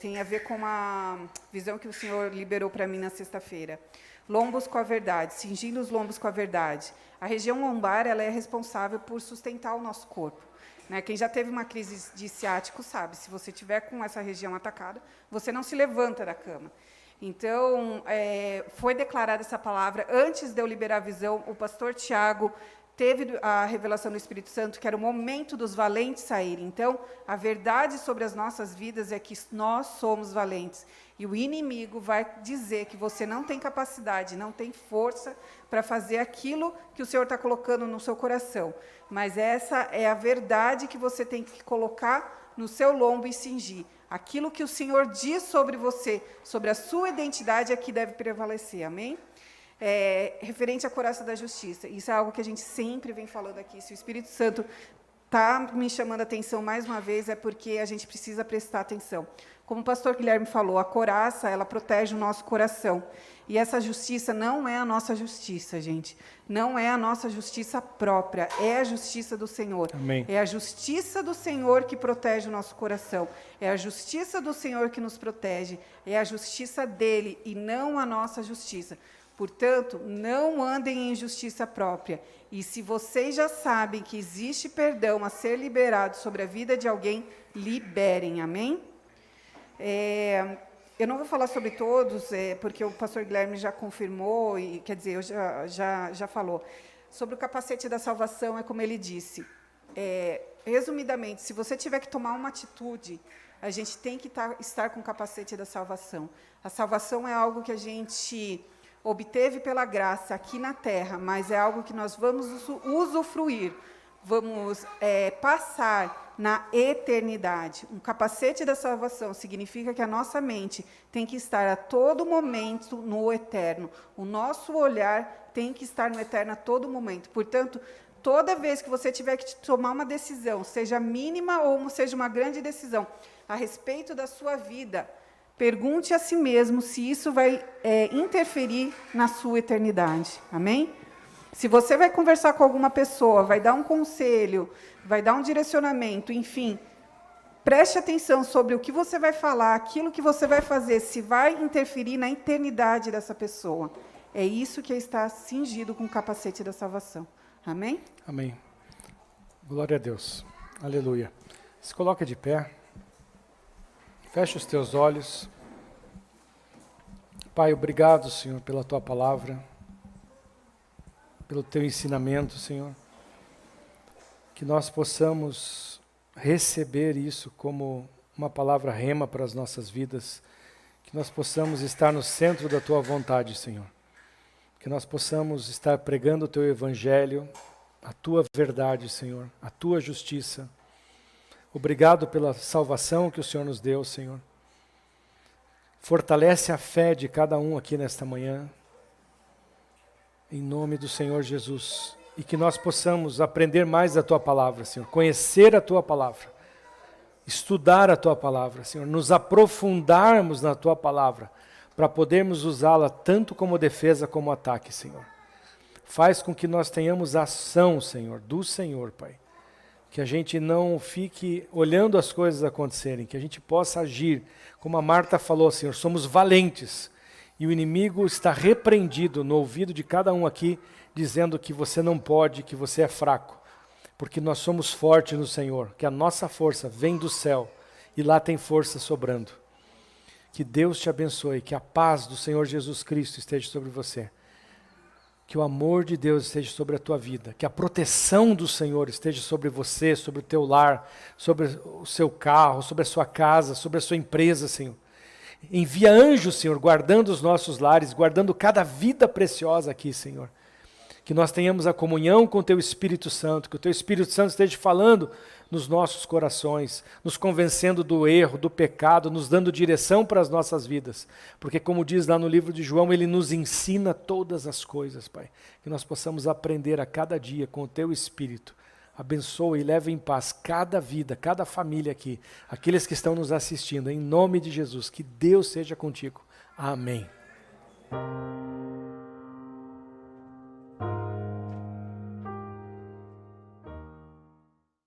tem a ver com a visão que o Senhor liberou para mim na sexta-feira. Lombos com a verdade, cingindo os lombos com a verdade. A região lombar, ela é responsável por sustentar o nosso corpo. Né? Quem já teve uma crise de ciático sabe, se você tiver com essa região atacada, você não se levanta da cama. Então, foi declarada essa palavra, antes de eu liberar a visão, o pastor Tiago teve a revelação do Espírito Santo, que era o momento dos valentes saírem. Então, a verdade sobre as nossas vidas é que nós somos valentes. E o inimigo vai dizer que você não tem capacidade, não tem força para fazer aquilo que o Senhor está colocando no seu coração. Mas essa é a verdade que você tem que colocar no seu lombo e cingir. Aquilo que o Senhor diz sobre você, sobre a sua identidade, é que deve prevalecer. Amém? Referente à couraça da justiça. Isso é algo que a gente sempre vem falando aqui. Se o Espírito Santo está me chamando a atenção mais uma vez, é porque a gente precisa prestar atenção. Como o pastor Guilherme falou, a couraça, ela protege o nosso coração. E essa justiça não é a nossa justiça, gente. Não é a nossa justiça própria, é a justiça do Senhor. Amém. É a justiça do Senhor que protege o nosso coração. É a justiça do Senhor que nos protege. É a justiça dele e não a nossa justiça. Portanto, não andem em justiça própria. E se vocês já sabem que existe perdão a ser liberado sobre a vida de alguém, liberem. Amém? Eu não vou falar sobre todos, porque o pastor Guilherme já confirmou, e quer dizer, já falou. Sobre o capacete da salvação, é como ele disse. Resumidamente, se você tiver que tomar uma atitude, a gente tem que estar com o capacete da salvação. A salvação é algo que a gente obteve pela graça aqui na terra, mas é algo que nós vamos usufruir, vamos passar na eternidade. Um capacete da salvação significa que a nossa mente tem que estar a todo momento no eterno. O nosso olhar tem que estar no eterno a todo momento. Portanto, toda vez que você tiver que tomar uma decisão, seja mínima ou seja uma grande decisão, a respeito da sua vida, pergunte a si mesmo se isso vai interferir na sua eternidade. Amém? Se você vai conversar com alguma pessoa, vai dar um conselho, vai dar um direcionamento, enfim, preste atenção sobre o que você vai falar, aquilo que você vai fazer, se vai interferir na eternidade dessa pessoa. É isso que é estar cingido com o capacete da salvação. Amém? Amém. Glória a Deus. Aleluia. Se coloca de pé. Feche os teus olhos. Pai, obrigado, Senhor, pela Tua palavra, pelo Teu ensinamento, Senhor. Que nós possamos receber isso como uma palavra rema para as nossas vidas. Que nós possamos estar no centro da Tua vontade, Senhor. Que nós possamos estar pregando o Teu Evangelho, a Tua verdade, Senhor, a Tua justiça. Obrigado pela salvação que o Senhor nos deu, Senhor. Fortalece a fé de cada um aqui nesta manhã, em nome do Senhor Jesus. E que nós possamos aprender mais da Tua palavra, Senhor, conhecer a Tua palavra, estudar a Tua palavra, Senhor, nos aprofundarmos na Tua palavra, para podermos usá-la tanto como defesa como ataque, Senhor. Faz com que nós tenhamos ação, Senhor, do Senhor, Pai. Que a gente não fique olhando as coisas acontecerem, que a gente possa agir. Como a Marta falou, Senhor, somos valentes. E o inimigo está repreendido no ouvido de cada um aqui, dizendo que você não pode, que você é fraco. Porque nós somos fortes no Senhor, que a nossa força vem do céu e lá tem força sobrando. Que Deus te abençoe, que a paz do Senhor Jesus Cristo esteja sobre você. Que o amor de Deus esteja sobre a tua vida, que a proteção do Senhor esteja sobre você, sobre o teu lar, sobre o seu carro, sobre a sua casa, sobre a sua empresa, Senhor. Envia anjos, Senhor, guardando os nossos lares, guardando cada vida preciosa aqui, Senhor. Que nós tenhamos a comunhão com o Teu Espírito Santo, que o Teu Espírito Santo esteja falando nos nossos corações, nos convencendo do erro, do pecado, nos dando direção para as nossas vidas. Porque como diz lá no livro de João, Ele nos ensina todas as coisas, Pai. Que nós possamos aprender a cada dia com o Teu Espírito. Abençoa e leva em paz cada vida, cada família aqui, aqueles que estão nos assistindo, em nome de Jesus. Que Deus seja contigo. Amém.